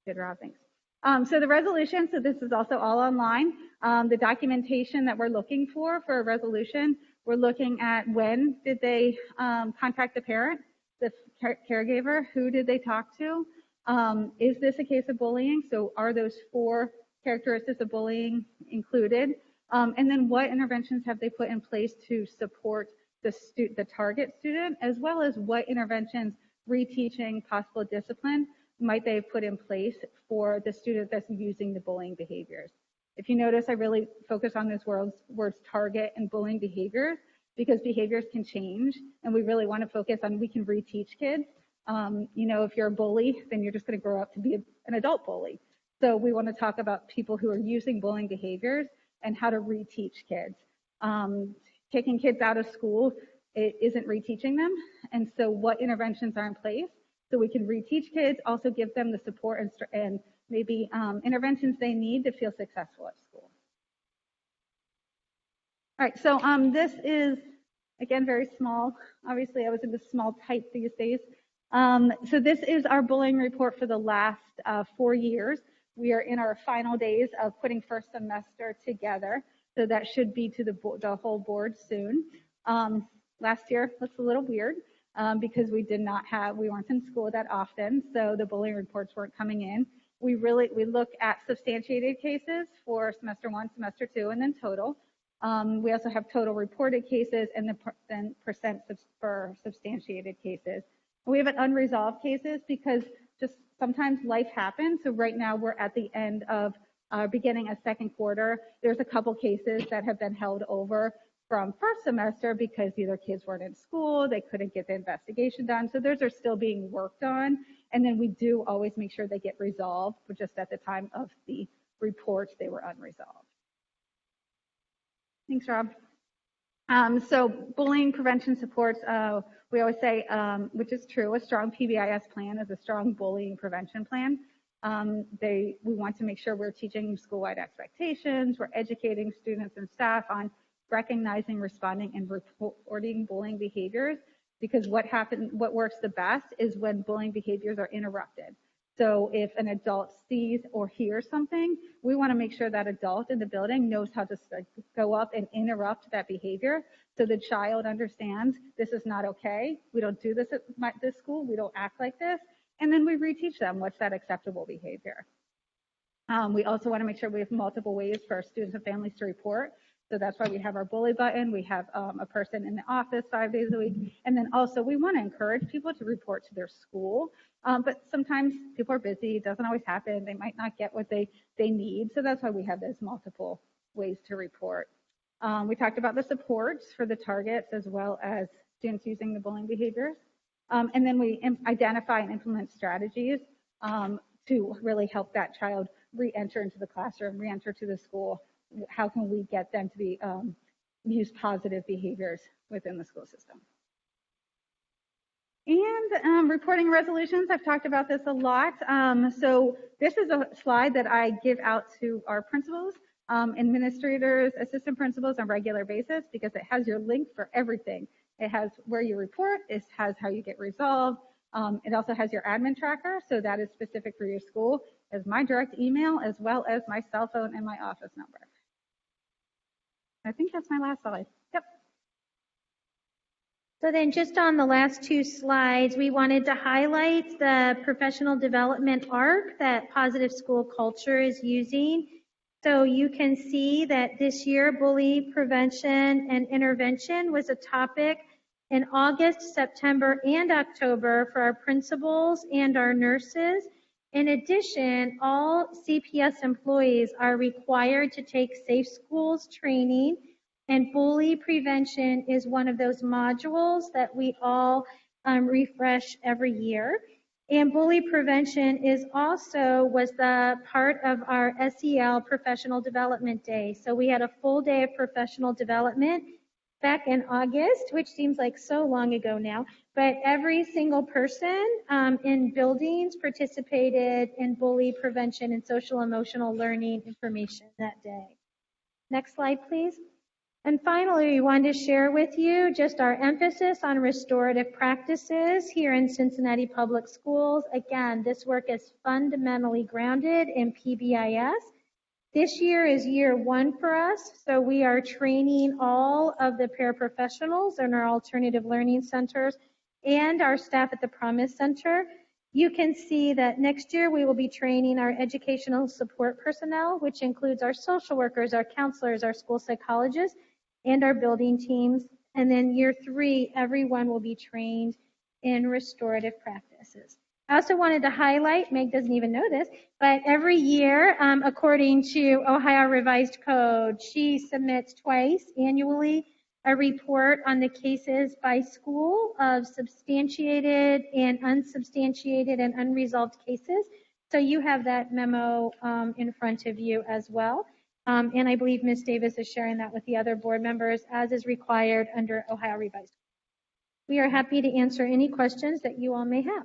Good, Rob, thanks. So the resolution, so this is also all online. The documentation that we're looking for a resolution, we're looking at when did they contact the parent, the caregiver, who did they talk to? Is this a case of bullying? So are those 4 characteristics of bullying included? And then what interventions have they put in place to support the target student, as well as what interventions, reteaching, possible discipline, might they have put in place for the student that's using the bullying behaviors. If you notice, I really focus on those words target and bullying behaviors, because behaviors can change, and we really want to focus on, we can reteach kids. You know, if you're a bully, then you're just going to grow up to be an adult bully. So we want to talk about people who are using bullying behaviors and how to reteach kids. Taking kids out of school, it isn't reteaching them. And so what interventions are in place so we can reteach kids, also give them the support and maybe interventions they need to feel successful at school. All right, so this is, again, very small. Obviously, I was into small type these days. So this is our bullying report for the last 4 years. We are in our final days of putting first semester together. So that should be to the whole board soon. Last year looks a little weird because we weren't in school that often, so the bullying reports weren't coming in. We look at substantiated cases for semester 1, semester 2, and then total. We also have total reported cases and then percent for substantiated cases. We have an unresolved cases because just sometimes life happens. So right now we're at the end of beginning of second quarter. There's a couple cases that have been held over from first semester because either kids weren't in school, they couldn't get the investigation done. So those are still being worked on. And then we do always make sure they get resolved, but just at the time of the reports, they were unresolved. Thanks, Rob. So bullying prevention supports, we always say, which is true, a strong PBIS plan is a strong bullying prevention plan. We want to make sure we're teaching school-wide expectations, we're educating students and staff on recognizing, responding, and reporting bullying behaviors, because what works the best is when bullying behaviors are interrupted. So if an adult sees or hears something, we want to make sure that adult in the building knows how to go up and interrupt that behavior so the child understands this is not okay. We don't do this at this school. We don't act like this. And then we reteach them what's that acceptable behavior. We also want to make sure we have multiple ways for our students and families to report. So that's why we have our bully button. We have a person in the office 5 days a week. And then also we want to encourage people to report to their school. But sometimes people are busy. It doesn't always happen. They might not get what they need. So that's why we have those multiple ways to report. We talked about the supports for the targets as well as students using the bullying behaviors. And then we identify and implement strategies to really help that child re-enter into the classroom, re-enter to the school. How can we get them to be use positive behaviors within the school system? And reporting resolutions, I've talked about this a lot. So this is a slide that I give out to our principals, administrators, assistant principals on a regular basis, because it has your link for everything. It has where you report, it has how you get resolved. It also has your admin tracker, so that is specific for your school, as my direct email, as well as my cell phone and my office number. I think that's my last slide. Yep. So then just on the last 2 slides, we wanted to highlight the professional development arc that Positive School Culture is using. So you can see that this year, bully prevention and intervention was a topic in August, September, and October for our principals and our nurses. In addition, all CPS employees are required to take Safe Schools training, and bully prevention is one of those modules that we all refresh every year. And bully prevention was the part of our SEL Professional Development Day. So we had a full day of professional development back in August, which seems like so long ago now, but every single person in buildings participated in bully prevention and social emotional learning information that day. Next slide, please. And finally, we wanted to share with you just our emphasis on restorative practices here in Cincinnati Public Schools. Again, this work is fundamentally grounded in PBIS. This year is year 1 for us, so we are training all of the paraprofessionals in our alternative learning centers and our staff at the Promise Center. You can see that next year we will be training our educational support personnel, which includes our social workers, our counselors, our school psychologists, and our building teams. And then year 3, everyone will be trained in restorative practices. I also wanted to highlight, Meg doesn't even know this, but every year, according to Ohio Revised Code, she submits twice annually a report on the cases by school of substantiated and unsubstantiated and unresolved cases. So you have that memo in front of you as well. And I believe Ms. Davis is sharing that with the other board members as is required under Ohio Revised Code. We are happy to answer any questions that you all may have.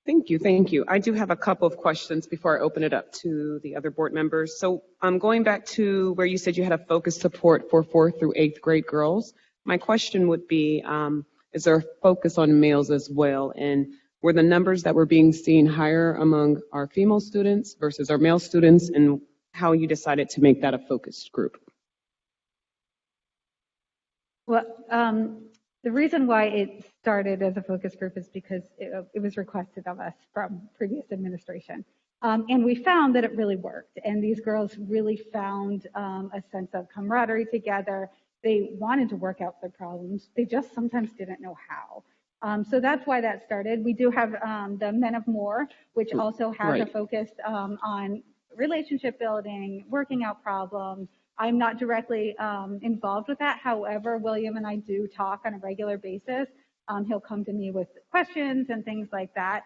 Thank you, thank you. I do have a couple of questions before I open it up to the other board members. So I'm going back to where you said you had a focused support for 4th through 8th grade girls. My question would be, is there a focus on males as well? And were the numbers that were being seen higher among our female students versus our male students, and how you decided to make that a focused group? Well, the reason why it started as a focus group is because it was requested of us from previous administration. And we found that it really worked. And these girls really found a sense of camaraderie together. They wanted to work out their problems. They just sometimes didn't know how. So that's why that started. We do have the Men of More, which also has a focus on relationship building, working out problems. I'm not directly involved with that. However, William and I do talk on a regular basis. He'll come to me with questions and things like that,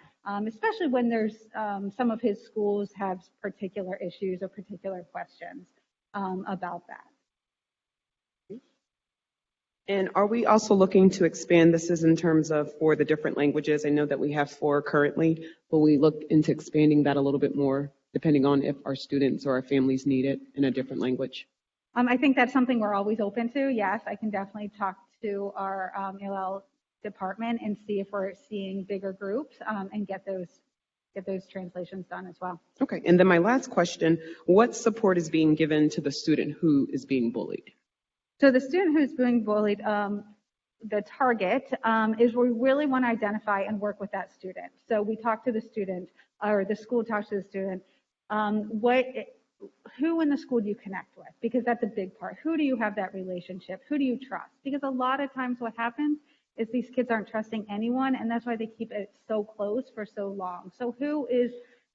especially when there's some of his schools have particular issues or particular questions about that. And are we also looking to expand this in terms of for the different languages? I know that we have 4 currently, but we look into expanding that a little bit more depending on if our students or our families need it in a different language. I think that's something we're always open to. Yes, I can definitely talk to our ELL department and see if we're seeing bigger groups and get those translations done as well. Okay, and then my last question, what support is being given to the student who is being bullied? So the student who's being bullied, the target is we really want to identify and work with that student. So we talk to the student, or the school talks to the student, who in the school do you connect with? Because that's a big part. Who do you have that relationship? Who do you trust? Because a lot of times what happens is these kids aren't trusting anyone, and that's why they keep it so close for so long. So who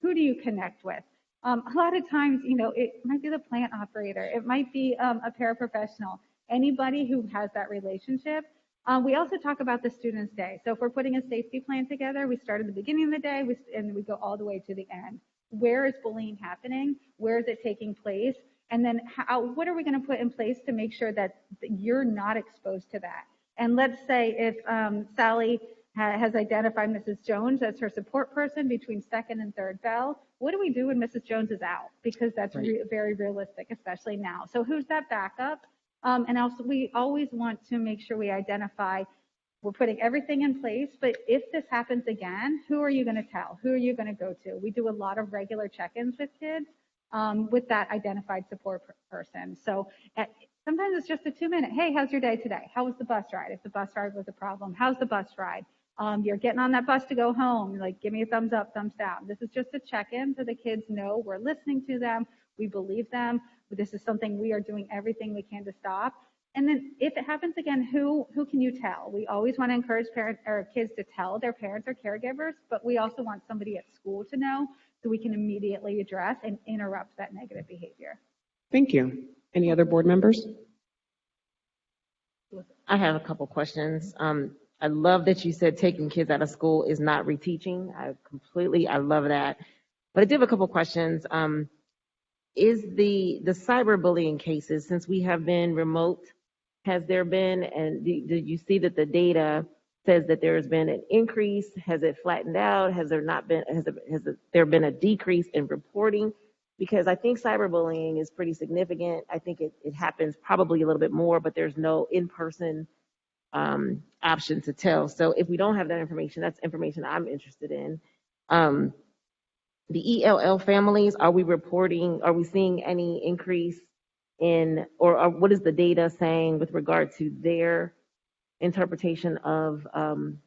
do you connect with? A lot of times, it might be the plant operator. It might be a paraprofessional. Anybody who has that relationship. We also talk about the student's day. So if we're putting a safety plan together, we start at the beginning of the day and we go all the way to the end. Where is bullying happening? Where is it taking place? And then what are we going to put in place to make sure that you're not exposed to that? And let's say if Sally has identified Mrs. Jones as her support person between second and third bell, what do we do when Mrs. Jones is out? Because that's very realistic, especially now. So who's that backup? And also we always want to make sure we identify, we're putting everything in place, but if this happens again, who are you going to tell? Who are you going to go to? We do a lot of regular check-ins with kids with that identified support person. So sometimes it's just a 2-minute, hey, how's your day today? How was the bus ride? If the bus ride was a problem, how's the bus ride? You're getting on that bus to go home, like give me a thumbs up, thumbs down. This is just a check-in so the kids know we're listening to them, we believe them, but this is something we are doing everything we can to stop. And then if it happens again, who can you tell? We always want to encourage parents or kids to tell their parents or caregivers, but we also want somebody at school to know so we can immediately address and interrupt that negative behavior. Thank you. Any other board members? I have a couple questions. I love that you said taking kids out of school is not reteaching. I love that. But I do have a couple questions. Is the cyberbullying cases, since we have been remote, has there been, and did you see that the data says that there has been an increase? Has it flattened out? Has there not been, has there been a decrease in reporting? Because I think cyberbullying is pretty significant. I think it happens probably a little bit more, but there's no in-person option to tell. So if we don't have that information, that's information I'm interested in. The ELL families, are we seeing any increase in, or what is the data saying with regard to their interpretation of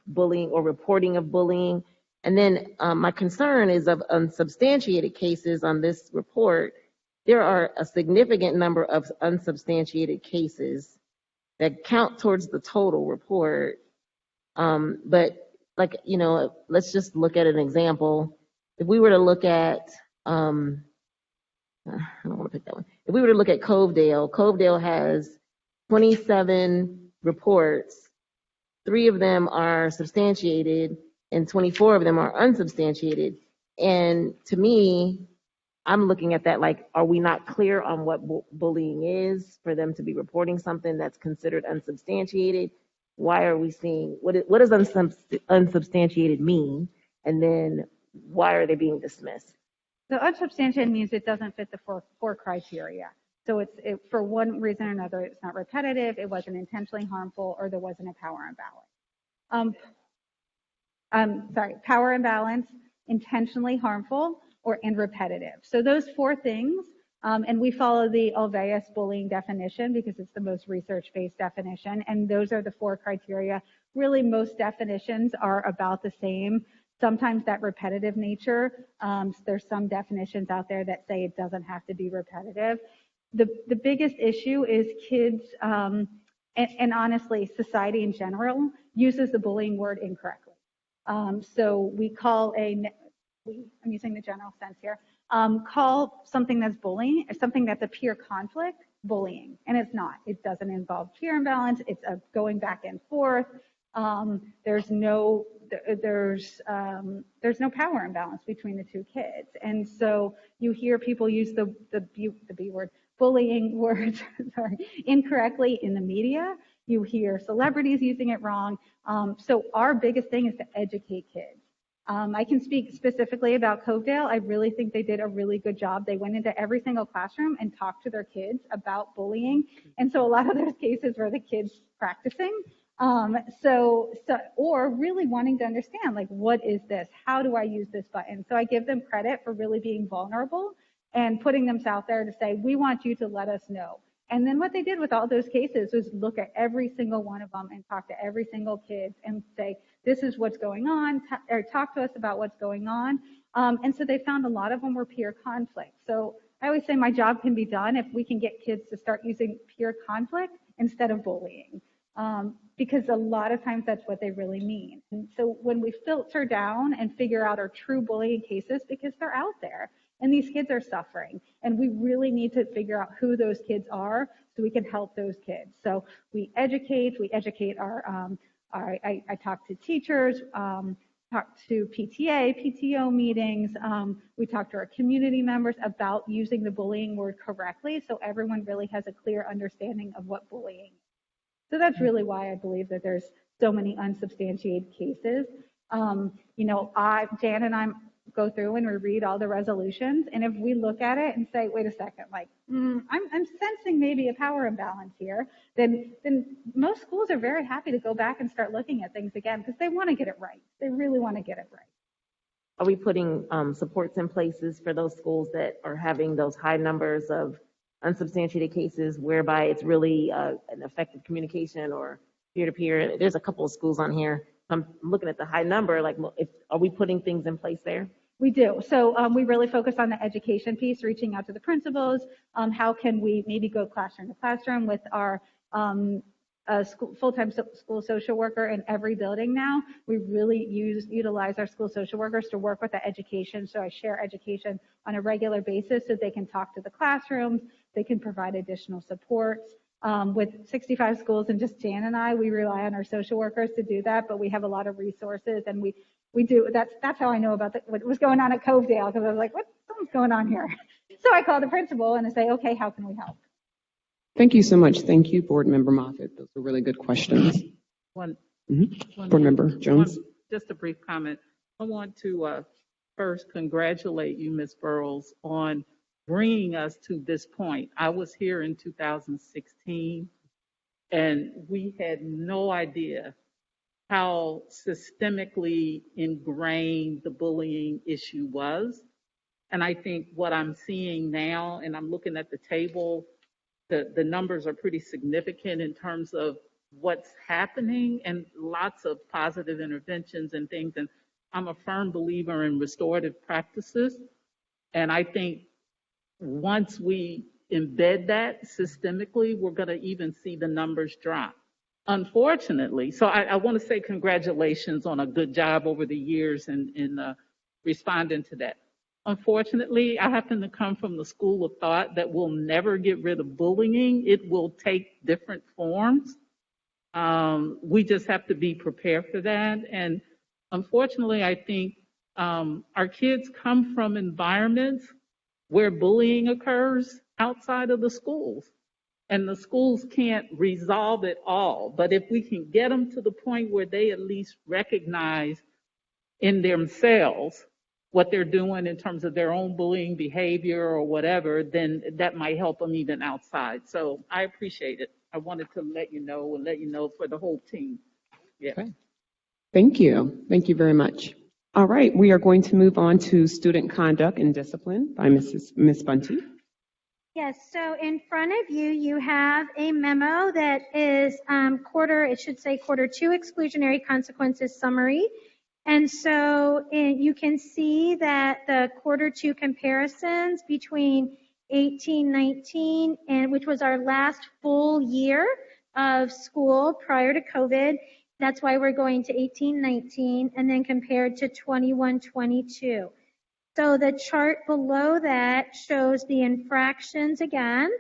bullying or reporting of bullying? And then my concern is of unsubstantiated cases on this report. There are a significant number of unsubstantiated cases that count towards the total report. But like, let's just look at an example. If we were to look at, I don't want to pick that one. If we were to look at Covedale has 27 reports. 3 of them are substantiated and 24 of them are unsubstantiated. And to me, I'm looking at that like, are we not clear on what bullying is for them to be reporting something that's considered unsubstantiated? Why are we seeing, what does unsubstantiated mean? And then why are they being dismissed? So unsubstantiated means it doesn't fit the four criteria. So it's for one reason or another, it's not repetitive, it wasn't intentionally harmful, or there wasn't a power imbalance. Power imbalance, intentionally harmful, and repetitive. So those 4 things, and we follow the Ulvaeus bullying definition because it's the most research-based definition, and those are the 4 criteria. Really, most definitions are about the same. Sometimes that repetitive nature, there's some definitions out there that say it doesn't have to be repetitive. The biggest issue is kids, and honestly, society in general uses the bullying word incorrectly. So we call I'm using the general sense here, call something that's bullying, something that's a peer conflict, bullying, and it's not. It doesn't involve peer imbalance. It's a going back and forth. There's no power imbalance between the 2 kids, and so you hear people use the B word, bullying words, incorrectly in the media. You hear celebrities using it wrong. So our biggest thing is to educate kids. I can speak specifically about Covedale. I really think they did a really good job. They went into every single classroom and talked to their kids about bullying. And so a lot of those cases were the kids practicing. Or really wanting to understand, like, what is this? How do I use this button? So I give them credit for really being vulnerable and putting themselves out there to say, we want you to let us know. And then what they did with all those cases was look at every single one of them and talk to every single kid and say, this is what's going on, or talk to us about what's going on. And so they found a lot of them were peer conflict. So I always say my job can be done if we can get kids to start using peer conflict instead of bullying. Because a lot of times that's what they really mean. And so when we filter down and figure out our true bullying cases, because they're out there and these kids are suffering, and we really need to figure out who those kids are so we can help those kids. So we educate our, I talk to teachers, talk to PTA, PTO meetings. We talk to our community members about using the bullying word correctly so everyone really has a clear understanding of what bullying is. So that's really why I believe that there's so many unsubstantiated cases. Jan and I go through and we read all the resolutions, and if we look at it and say, wait a second, like, I'm sensing maybe a power imbalance here, then most schools are very happy to go back and start looking at things again because they want to get it right. They really want to get it right. Are we putting supports in places for those schools that are having those high numbers of unsubstantiated cases whereby it's really an effective communication or peer-to-peer? There's a couple of schools on here. I'm looking at the high number, like, are we putting things in place there? We do. So we really focus on the education piece, reaching out to the principals. How can we maybe go classroom to classroom with our full-time school social worker in every building now? We really utilize our school social workers to work with the education. So I share education on a regular basis so they can talk to the classrooms, they can provide additional supports. With 65 schools and just Jan and I, we rely on our social workers to do that, but we have a lot of resources, and we do. That's how I know about what was going on at Covedale, because I was like, something's going on here. So I call the principal and I say, okay, how can we help? Thank you so much. Thank you, Board Member Moffitt. Those were really good questions. One Board Member Jones. Just a brief comment. I want to first congratulate you, Ms. Burrows, on bringing us to this point. I was here in 2016, and we had no idea how systemically ingrained the bullying issue was. And I think what I'm seeing now, and I'm looking at the table, the numbers are pretty significant in terms of what's happening and lots of positive interventions and things. And I'm a firm believer in restorative practices. And I think once we embed that systemically, we're going to even see the numbers drop. Unfortunately, so I want to say congratulations on a good job over the years in responding to that. Unfortunately, I happen to come from the school of thought that we'll never get rid of bullying. It will take different forms. We just have to be prepared for that. And unfortunately, I think our kids come from environments where bullying occurs outside of the schools. And the schools can't resolve it all. But if we can get them to the point where they at least recognize in themselves what they're doing in terms of their own bullying behavior or whatever, then that might help them even outside. So I appreciate it. I wanted to let you know and let you know for the whole team. Yeah. Okay. Thank you. Thank you very much. All right, we are going to move on to student conduct and discipline by Ms. Bunty. Yes, so in front of you, you have a memo that is it should say quarter two exclusionary consequences summary. And so you can see that the quarter two comparisons between 18-19, and which was our last full year of school prior to COVID. That's why we're going to 18-19, and then compared to 21-22. So the chart below that shows the infractions again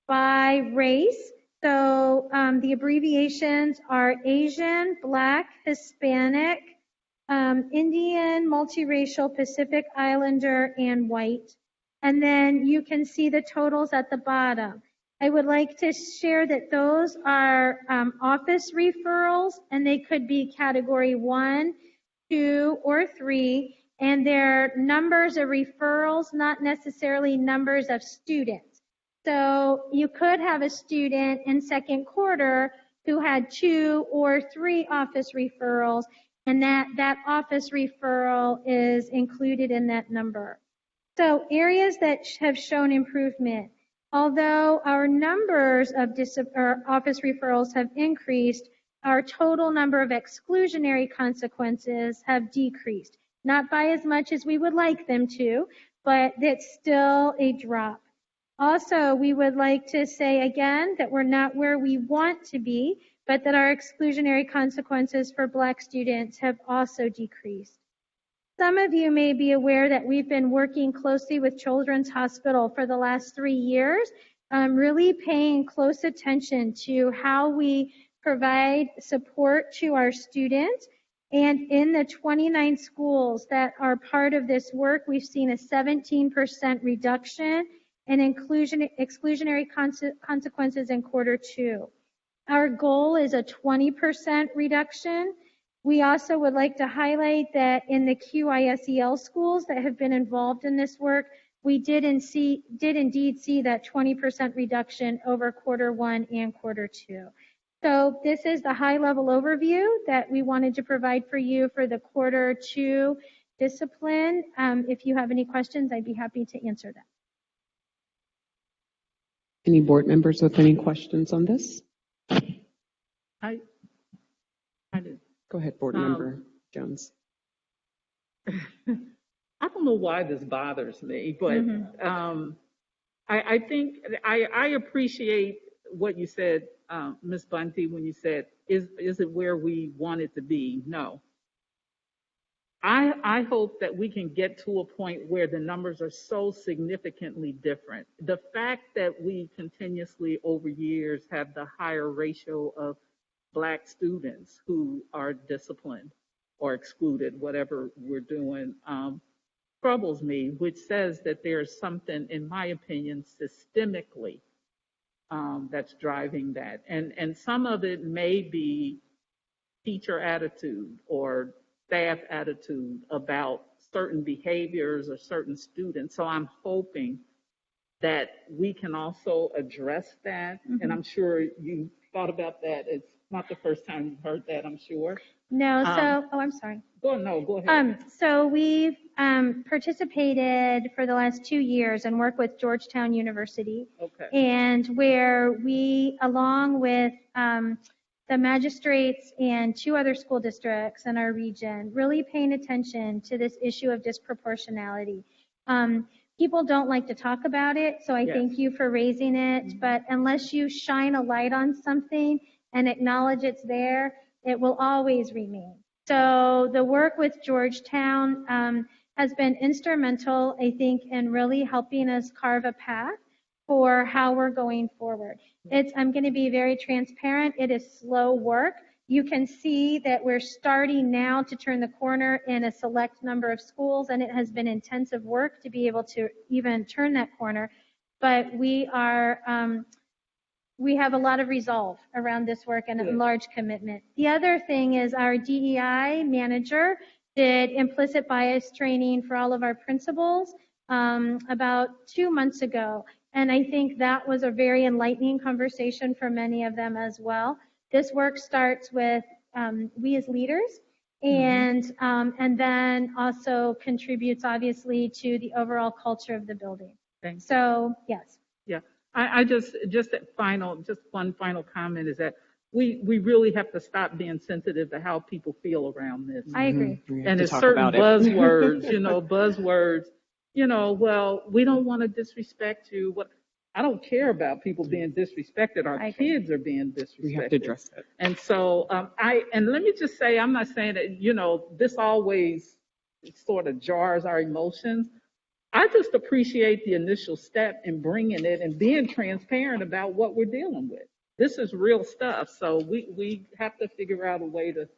by race. So the abbreviations are Asian, Black, Hispanic, Indian, multiracial, Pacific Islander, and white. And then you can see the totals at the bottom. I would like to share that those are office referrals, and they could be category 1, 2, or 3. And they're numbers of referrals, not necessarily numbers of students. So you could have a student in second quarter who had 2 or 3 office referrals, and that office referral is included in that number. So areas that have shown improvement. Although our numbers of office referrals have increased, our total number of exclusionary consequences have decreased. Not by as much as we would like them to, but it's still a drop. Also, we would like to say again that we're not where we want to be, but that our exclusionary consequences for Black students have also decreased. Some of you may be aware that we've been working closely with Children's Hospital for the last 3 years, really paying close attention to how we provide support to our students. And in the 29 schools that are part of this work, we've seen a 17% reduction in exclusionary consequences in quarter 2. Our goal is a 20% reduction. We also would like to highlight that in the QISEL schools that have been involved in this work, we did indeed see that 20% reduction over quarter 1 and quarter 2. So this is the high-level overview that we wanted to provide for you for the quarter 2 discipline. If you have any questions, I'd be happy to answer them. Any board members with any questions on this? I do. Go ahead, board member Jones. I don't know why this bothers me, but I think I appreciate what you said, Ms. Bunty, when you said, is it where we want it to be? No. I hope that we can get to a point where the numbers are so significantly different. The fact that we continuously over years have the higher ratio of Black students who are disciplined or excluded, whatever we're doing, troubles me, which says that there's something, in my opinion, systemically that's driving that. And some of it may be teacher attitude or staff attitude about certain behaviors or certain students. So I'm hoping that we can also address that. And I'm sure you thought about that. It's not the first time you've heard that, I'm sure. No, Um, I'm sorry. Go ahead. So we've participated for the last 2 years and work with Georgetown University. Okay. And where we, along with the magistrates and 2 other school districts in our region, really paying attention to this issue of disproportionality. People don't like to talk about it, so I thank you for raising it. But unless you shine a light on something and acknowledge it's there, it will always remain. So the work with Georgetown has been instrumental, I think, in really helping us carve a path for how we're going forward. I'm going to be very transparent. It is slow work. You can see that we're starting now to turn the corner in a select number of schools, and it has been intensive work to be able to even turn that corner. But we have a lot of resolve around this work and a large commitment. The other thing is our DEI manager did implicit bias training for all of our principals about 2 months ago. And I think that was a very enlightening conversation for many of them as well. This work starts with we as leaders, and then also contributes obviously to the overall culture of the building. Thanks. So yes. Yeah, I just one final comment is that we really have to stop being sensitive to how people feel around this. I agree. And it's certain buzzwords, well, we don't want to disrespect you. I don't care about people being disrespected. Our kids are being disrespected. We have to address that. And so and let me just say, I'm not saying that, this always sort of jars our emotions. I just appreciate the initial step in bringing it and being transparent about what we're dealing with. This is real stuff. So we have to figure out a way to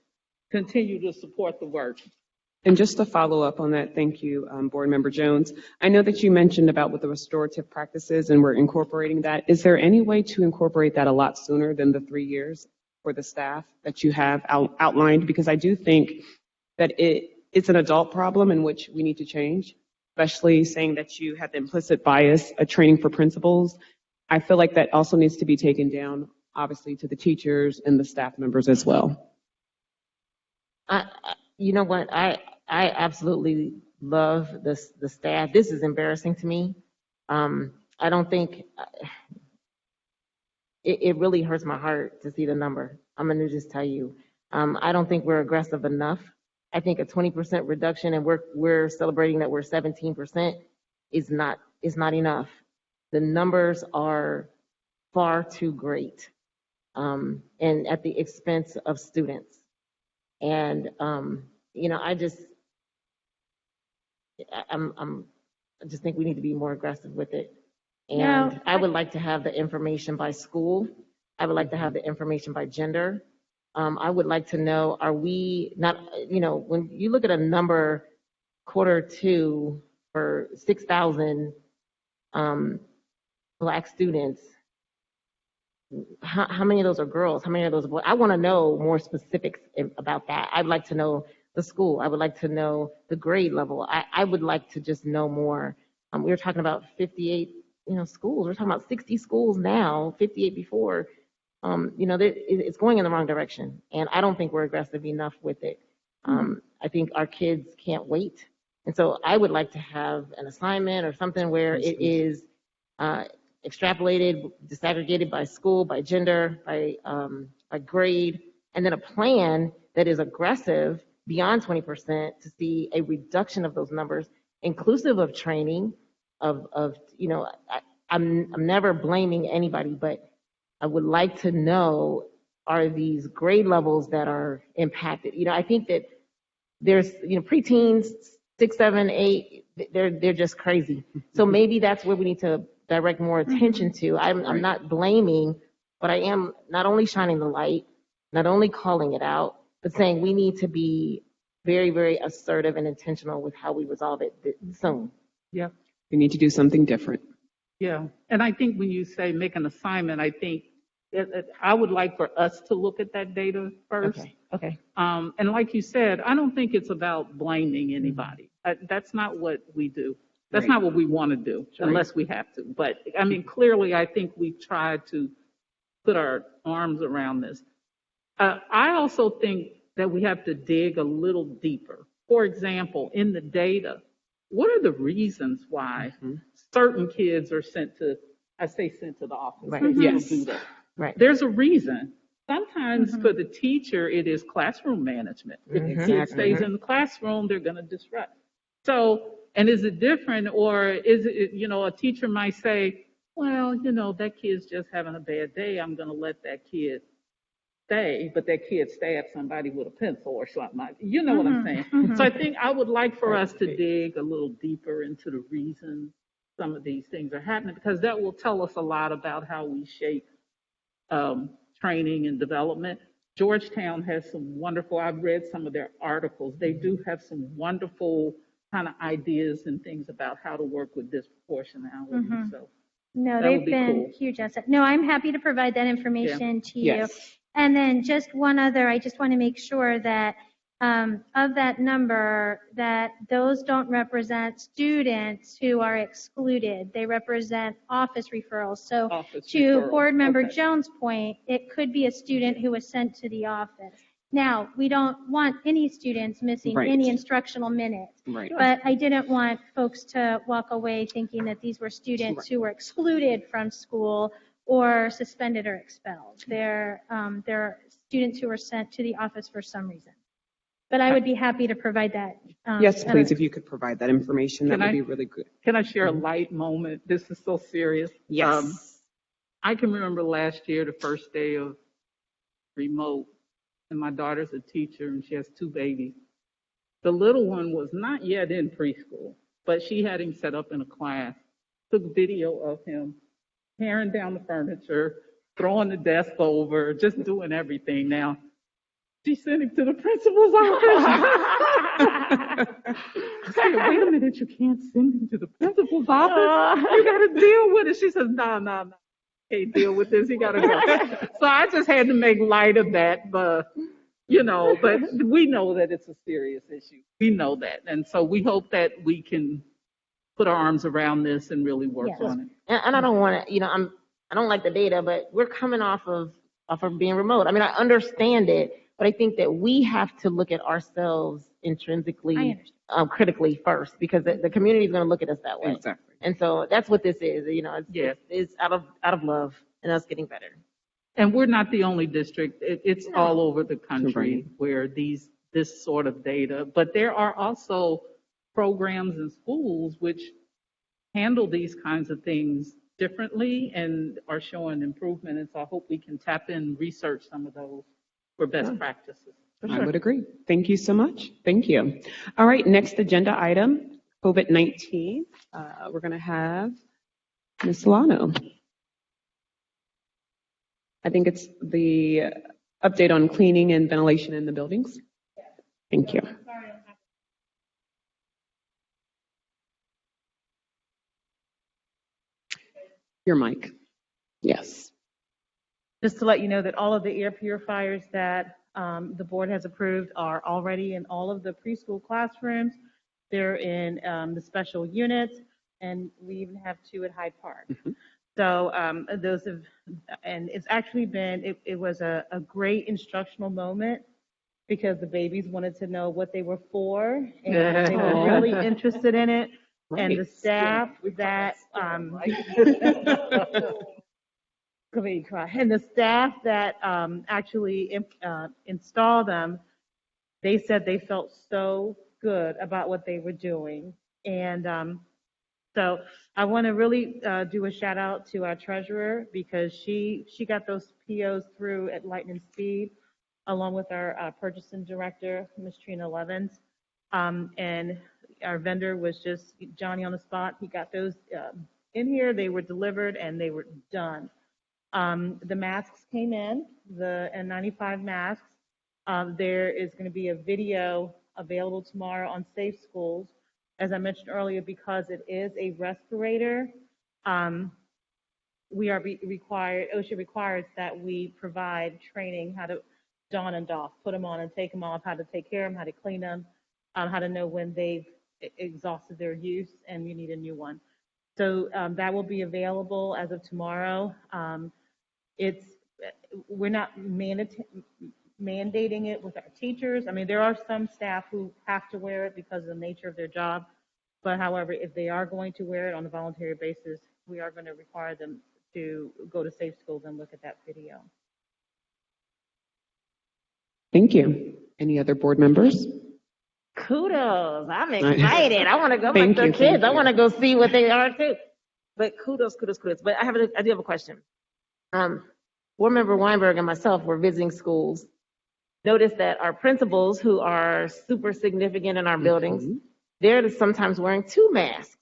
continue to support the work. And just to follow up on that, thank you, Board Member Jones. I know that you mentioned about with the restorative practices and we're incorporating that. Is there any way to incorporate that a lot sooner than the 3 years for the staff that you have outlined? Because I do think that it's an adult problem in which we need to change, especially saying that you have the implicit bias, a training for principals. I feel like that also needs to be taken down, obviously, to the teachers and the staff members as well. You know what? I absolutely love the staff. This is embarrassing to me. I don't think it really hurts my heart to see the number. I'm going to just tell you. I don't think we're aggressive enough. I think a 20% reduction, and we're celebrating that we're 17%, is not enough. The numbers are far too great, and at the expense of students. And I just think we need to be more aggressive with it. And I would like to have the information by school. I would like to have the information by gender. I would like to know, are we not, when you look at a number Q2 for 6,000 Black students, how many of those are girls? How many of those are boys? I want to know more specifics about that. I'd like to know the school. I would like to know the grade level. I would like to just know more. We were talking about 58, schools. We're talking about 60 schools now, 58 before. It's going in the wrong direction, and I don't think we're aggressive enough with it. I think our kids can't wait, and so I would like to have an assignment or something where it is extrapolated, disaggregated by school, by gender, by grade, and then a plan that is aggressive beyond 20% to see a reduction of those numbers, inclusive of training. I'm never blaming anybody, but I would like to know, are these grade levels that are impacted? I think that there's, preteens, 6, 7, 8, they're just crazy. So maybe that's where we need to direct more attention to. I'm not blaming, but I am not only shining the light, not only calling it out, but saying we need to be very, very assertive and intentional with how we resolve it soon. Yeah. We need to do something different. Yeah. And I think when you say make an assignment, I think I would like for us to look at that data first. Okay. And like you said, I don't think it's about blaming anybody. That's not what we do. That's not what we want to do unless we have to. But I mean, clearly, I think we've tried to put our arms around this. I also think that we have to dig a little deeper. For example, in the data, what are the reasons why certain kids are sent to, I say sent to the office. Right. People Yes. do that. Right. There's a reason. Sometimes for the teacher, it is classroom management. If the kid stays in the classroom, they're going to disrupt. So, and is it different, or is it, you know, a teacher might say, well, you know, that kid's just having a bad day. I'm going to let that kid stay, but that kid stabbed somebody with a pencil or something like that. You know what I'm saying? So I think I would like for us to dig a little deeper into the reasons some of these things are happening, because that will tell us a lot about how we shape training and development. Georgetown has some wonderful, I've read some of their articles. They do have some wonderful kind of ideas and things about how to work with disproportionality. So No, that they've would be been cool. huge asset. No, I'm happy to provide that information to you. Yes. And then just one other, I just want to make sure that of that number, that those don't represent students who are excluded. They represent office referrals. So Office to referrals, Board Member okay. Jones' point, it could be a student who was sent to the office. Now, we don't want any students missing Right. any instructional minutes. Right. But I didn't want folks to walk away thinking that these were students who were excluded from school or suspended or expelled. They're students who were sent to the office for some reason. But I would be happy to provide that. Yes, please, if you could provide that information, that Can would I- be really good. Can I share a light moment? This is so serious. Yes. I can remember last year, the first day of remote, and my daughter's a teacher and she has 2 babies. The little one was not yet in preschool, but she had him set up in a class, took video of him tearing down the furniture, throwing the desk over, just doing everything. Now, she sent him to the principal's office. I said, wait a minute, you can't send him to the principal's office. You got to deal with it. She says, no. Can't deal with this. He got to go. So I just had to make light of that. But, you know, but we know that it's a serious issue. We know that. And so we hope that we can put our arms around this and really work on it. And I don't want to, you know, I don't like the data, but we're coming off of being remote. I mean, I understand it, but I think that we have to look at ourselves intrinsically, critically first, because the community is going to look at us that way. Exactly. And so that's what this is. You know, it's out of love and us getting better. And we're not the only district. It's all over the country Right. where this sort of data, but there are also programs in schools which handle these kinds of things differently and are showing improvement. And so I hope we can tap in, research some of those for best practices. I would agree. Thank you so much. Thank you. All right, next agenda item, COVID-19. We're going to have Ms. Solano. I think it's the update on cleaning and ventilation in the buildings. Thank you. Your mic. Yes. Just to let you know that all of the air purifiers that the board has approved are already in all of the preschool classrooms. They're in the special units, and we even have 2 at Hyde Park. So those have, and it's actually been, it was a great instructional moment because the babies wanted to know what they were for, and they were really interested in it. And the staff that, and the staff that actually installed them, they said they felt so good about what they were doing. And so I want to really do a shout out to our treasurer because she got those POs through at lightning speed, along with our purchasing director, Ms. Trina Levens. And our vendor was just Johnny on the spot. He got those in here, they were delivered, and they were done. The masks came in, the N95 masks. There is going to be a video available tomorrow on Safe Schools. As I mentioned earlier, because it is a respirator, we are required, OSHA requires that we provide training how to don and doff, put them on and take them off, how to take care of them, how to clean them, how to know when they've exhausted their use and you need a new one. So that will be available as of tomorrow. We're not mandating it with our teachers. I mean, there are some staff who have to wear it because of the nature of their job. But however, if they are going to wear it on a voluntary basis, we are going to require them to go to Safe Schools and look at that video. Thank you. Any other board members? Kudos. I'm excited. I want to go Thank with the you, kids. thank I you. want to go see what they are too. But kudos. But I do have a question. Board Member Weinberg and myself were visiting schools. Noticed that our principals, who are super significant in our buildings, they're sometimes wearing 2 masks.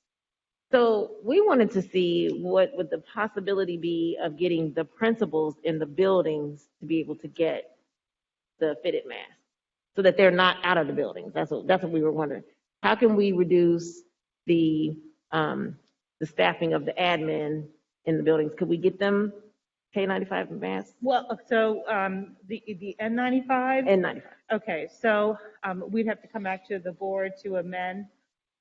So we wanted to see what would the possibility be of getting the principals in the buildings to be able to get the fitted mask, so that they're not out of the buildings. That's what we were wondering. How can we reduce the staffing of the admin in the buildings? Could we get them K95 masks? Well, so the N95? N95. Okay, so we'd have to come back to the board to amend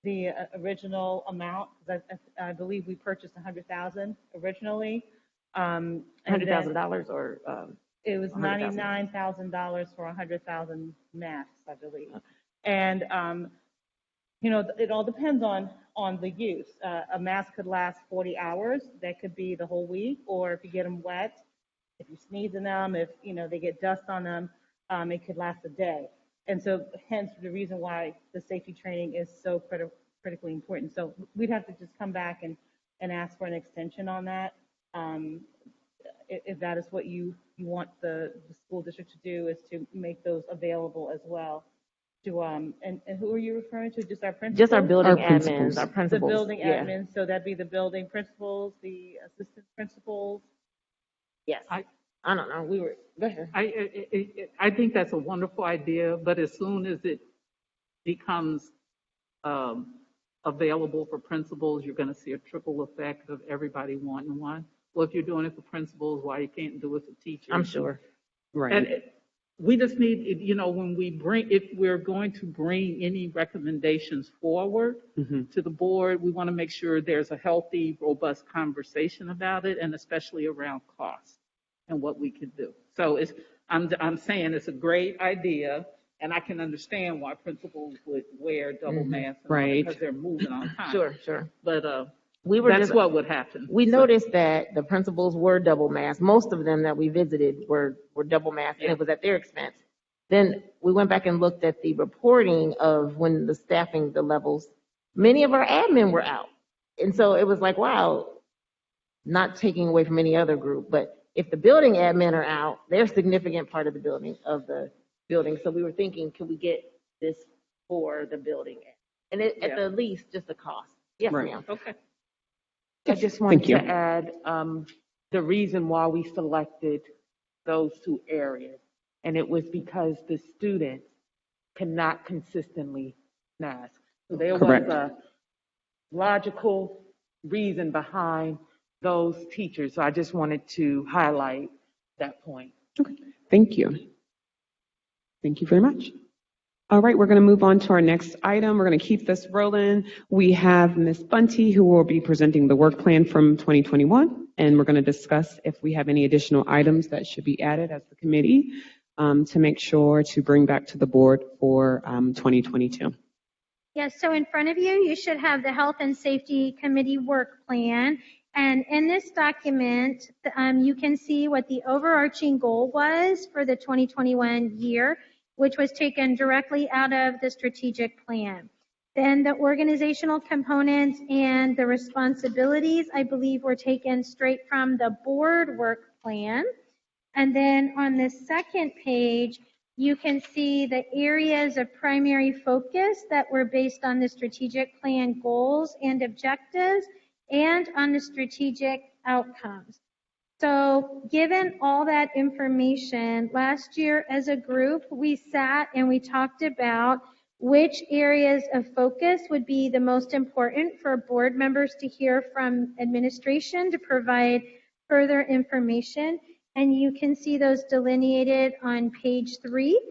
the original amount. I believe we purchased 100,000 originally. $100,000 or it was $100,000. $99,000 for 100,000 masks, I believe. And you know, it all depends on the use. A mask could last 40 hours. That could be the whole week. Or if you get them wet, if you sneeze in them, if you know they get dust on them, it could last a day. And so, hence the reason why the safety training is so critically important. So we'd have to just come back and ask for an extension on that. If that is what you want the school district to do, is to make those available as well. To and who are you referring to? Just our principals? Just our building Our admins, principals. our principals. The building Yeah. admins, so that'd be the building principals, the assistant principals. Yes. I don't know. We were. Go ahead. I think that's a wonderful idea, but as soon as it becomes available for principals, you're going to see a trickle effect of everybody wanting one. Well, if you're doing it for principals, why you can't do it for teachers? I'm sure. Right. And we just need, you know, when we bring, if we're going to bring any recommendations forward to the board, we want to make sure there's a healthy, robust conversation about it, and especially around cost and what we could do. So I'm saying it's a great idea, and I can understand why principals would wear double masks, Right. because they're moving on time. Sure. But That's what would happen. We noticed that the principals were double masked. Most of them that we visited were double masked, and it was at their expense. Then we went back and looked at the reporting of when the staffing, the levels. Many of our admin were out. And so it was like, wow, not taking away from any other group, but if the building admin are out, they're a significant part of the building. So we were thinking, could we get this for the building? And at the least, just the cost. Yes, Right. ma'am. Okay. I just wanted Thank you. to add the reason why we selected those 2 areas. And it was because the students cannot consistently mask. So there Correct. was a logical reason behind those teachers. So I just wanted to highlight that point. Okay. Thank you. Thank you very much. All right, we're going to move on to our next item. We're going to keep this rolling. We have Ms. Bunty, who will be presenting the work plan from 2021, and we're going to discuss if we have any additional items that should be added as the committee to make sure to bring back to the board for 2022. Yes, so in front of you, you should have the Health and Safety Committee work plan. And in this document, you can see what the overarching goal was for the 2021 year, which was taken directly out of the strategic plan. Then the organizational components and the responsibilities, I believe, were taken straight from the board work plan. And then on the second page, you can see the areas of primary focus that were based on the strategic plan goals and objectives and on the strategic outcomes. So given all that information, last year as a group, we sat and we talked about which areas of focus would be the most important for board members to hear from administration to provide further information. And you can see those delineated on page 3.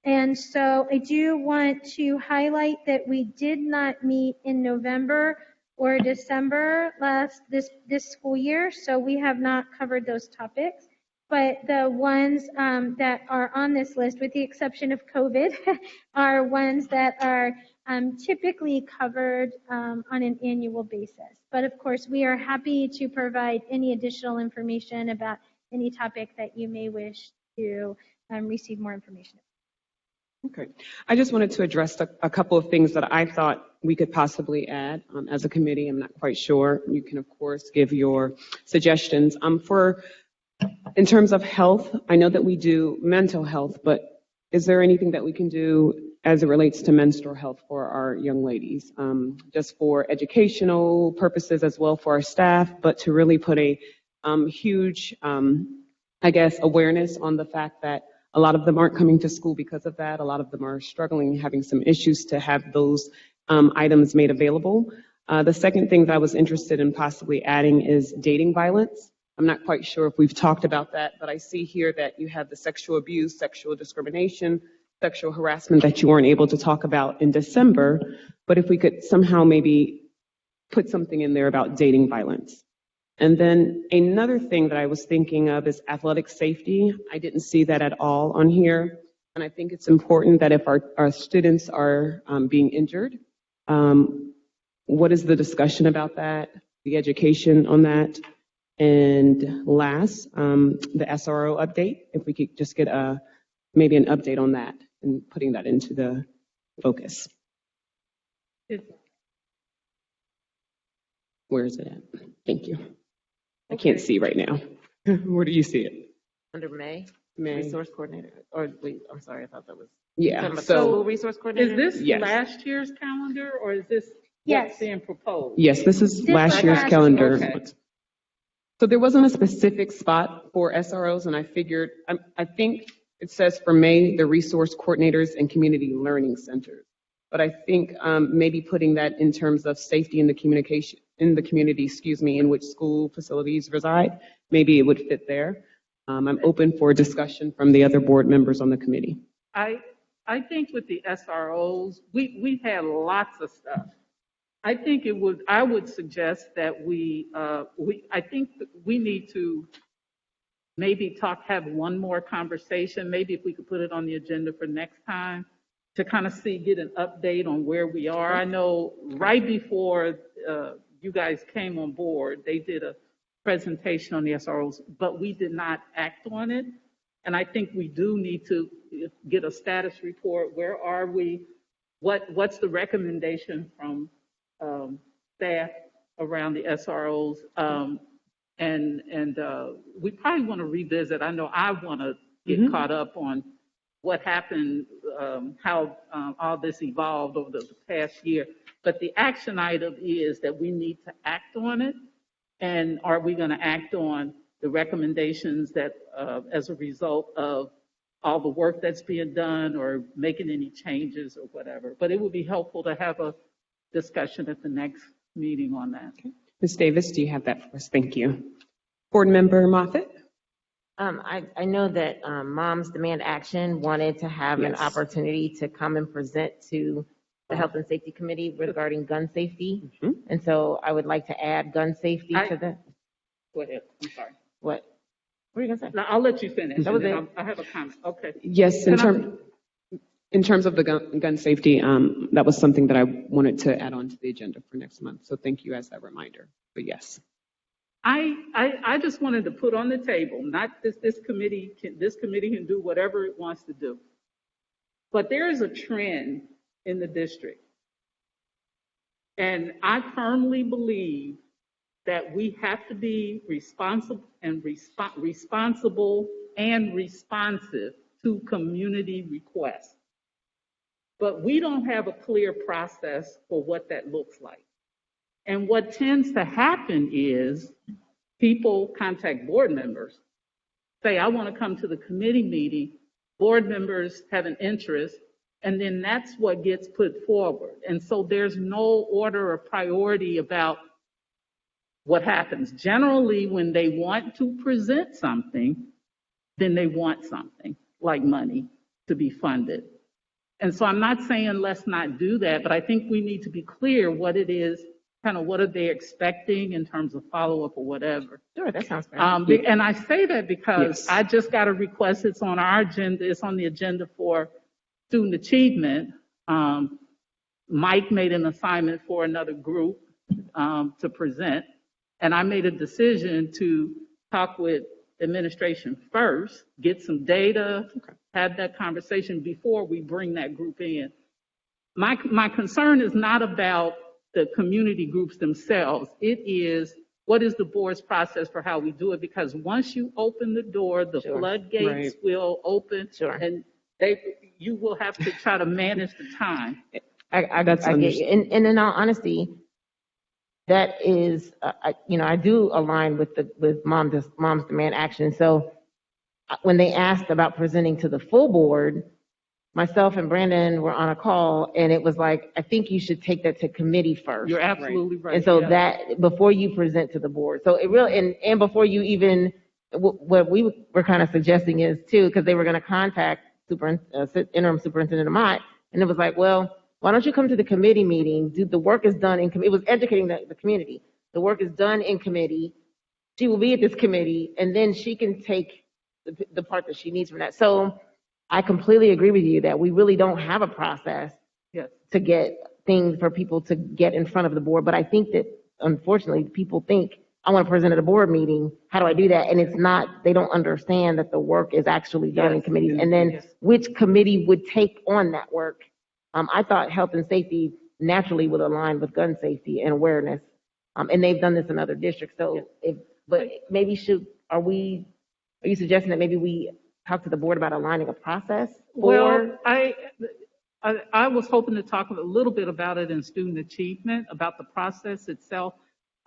And so I do want to highlight that we did not meet in November or December this school year, so we have not covered those topics. But the ones that are on this list, with the exception of COVID, are ones that are typically covered on an annual basis. But of course, we are happy to provide any additional information about any topic that you may wish to receive more information about. Okay. I just wanted to address a couple of things that I thought we could possibly add as a committee. I'm not quite sure. You can, of course, give your suggestions. In terms of health, I know that we do mental health, but is there anything that we can do as it relates to menstrual health for our young ladies? Just for educational purposes as well for our staff, but to really put a huge, awareness on the fact that a lot of them aren't coming to school because of that. A lot of them are struggling, having some issues to have those items made available. The second thing that I was interested in possibly adding is dating violence. I'm not quite sure if we've talked about that, but I see here that you have the sexual abuse, sexual discrimination, sexual harassment that you weren't able to talk about in December. But if we could somehow maybe put something in there about dating violence. And then another thing that I was thinking of is athletic safety. I didn't see that at all on here. And I think it's important that if our students are being injured, what is the discussion about that, the education on that? And last, the SRO update, if we could just get maybe an update on that and putting that into the focus. Where is it at? Thank you. I can't see right now. Where do you see it? Under May. May. Resource coordinator. Or wait, I'm sorry, I thought that was. Yeah. So resource coordinator. Is this Yes. last year's calendar or is this Yes. what's being proposed? Yes, this is This last is year's last calendar. year. Okay. So there wasn't a specific spot for SROs, and I figured, I think it says for May, the resource coordinators and community learning centers. But I think maybe putting that in terms of safety in the communication, in the community, in which school facilities reside, maybe it would fit there. I'm open for discussion from the other board members on the committee. I think with the SROs, we had lots of stuff. I would suggest that I think we need to maybe have one more conversation, maybe if we could put it on the agenda for next time, to kind of get an update on where we are. I know right before you guys came on board, they did a presentation on the SROs, but we did not act on it. And I think we do need to get a status report. Where are we? What's the recommendation from staff around the SROs? And we probably want to revisit. I know I want to get caught up on what happened, how all this evolved over the past year. But the action item is that we need to act on it. And are we going to act on the recommendations that as a result of all the work that's being done or making any changes or whatever? But it would be helpful to have a discussion at the next meeting on that. Okay. Ms. Davis, do you have that for us? Thank you. Board Member Moffitt? I know that Moms Demand Action wanted to have an opportunity to come and present to the Health and Safety Committee regarding gun safety. And so I would like to add gun safety to that. Go ahead. I'm sorry. What were you going to say? No, I'll let you finish. That was it. I have a comment. Okay. Yes, in terms of the gun safety, that was something that I wanted to add on to the agenda for next month. So thank you as that reminder. But yes. I just wanted to put on the table, not this committee can do whatever it wants to do. But there is a trend in the district. And I firmly believe that we have to be responsible and responsive to community requests. But we don't have a clear process for what that looks like. And what tends to happen is people contact board members, say, I want to come to the committee meeting. Board members have an interest, and then that's what gets put forward. And so there's no order or priority about what happens. Generally, when they want to present something, then they want something like money to be funded. And so I'm not saying let's not do that, but I think we need to be clear what it is, kind of what are they expecting in terms of follow-up or whatever. Sure, that sounds fair. And I say that because Yes. I just got a request, it's on our agenda, it's on the agenda for student achievement. Mike made an assignment for another group to present, and I made a decision to talk with administration first, get some data, have that conversation before we bring that group in. My concern is not about the community groups themselves. It is, what is the board's process for how we do it? Because once you open the door, the Sure. floodgates will open, Sure. and you will have to try to manage the time. I That's get you. And in all honesty, that is, I do align with Moms Demand Action. So when they asked about presenting to the full board, myself and Brandon were on a call, and it was like, I think you should take that to committee first. You're absolutely right. And so yeah. that, before you present to the board. So it really, and before you even, what we were kind of suggesting is too, because they were going to contact interim superintendent Amat, and it was like, well, why don't you come to the committee meeting? The work is done in committee. It was educating the community. The work is done in committee. She will be at this committee, and then she can take the part that she needs from that. So I completely agree with you that we really don't have a process Yes. to get things for people to get in front of the board. But I think that, unfortunately, people think, I want to present at a board meeting. How do I do that? And it's not, they don't understand that the work is actually done in committees. And then which committee would take on that work? I thought health and safety naturally would align with gun safety and awareness. And they've done this in other districts. So but maybe are you suggesting that maybe we talk to the board about aligning a process? Well, I was hoping to talk a little bit about it in student achievement, about the process itself.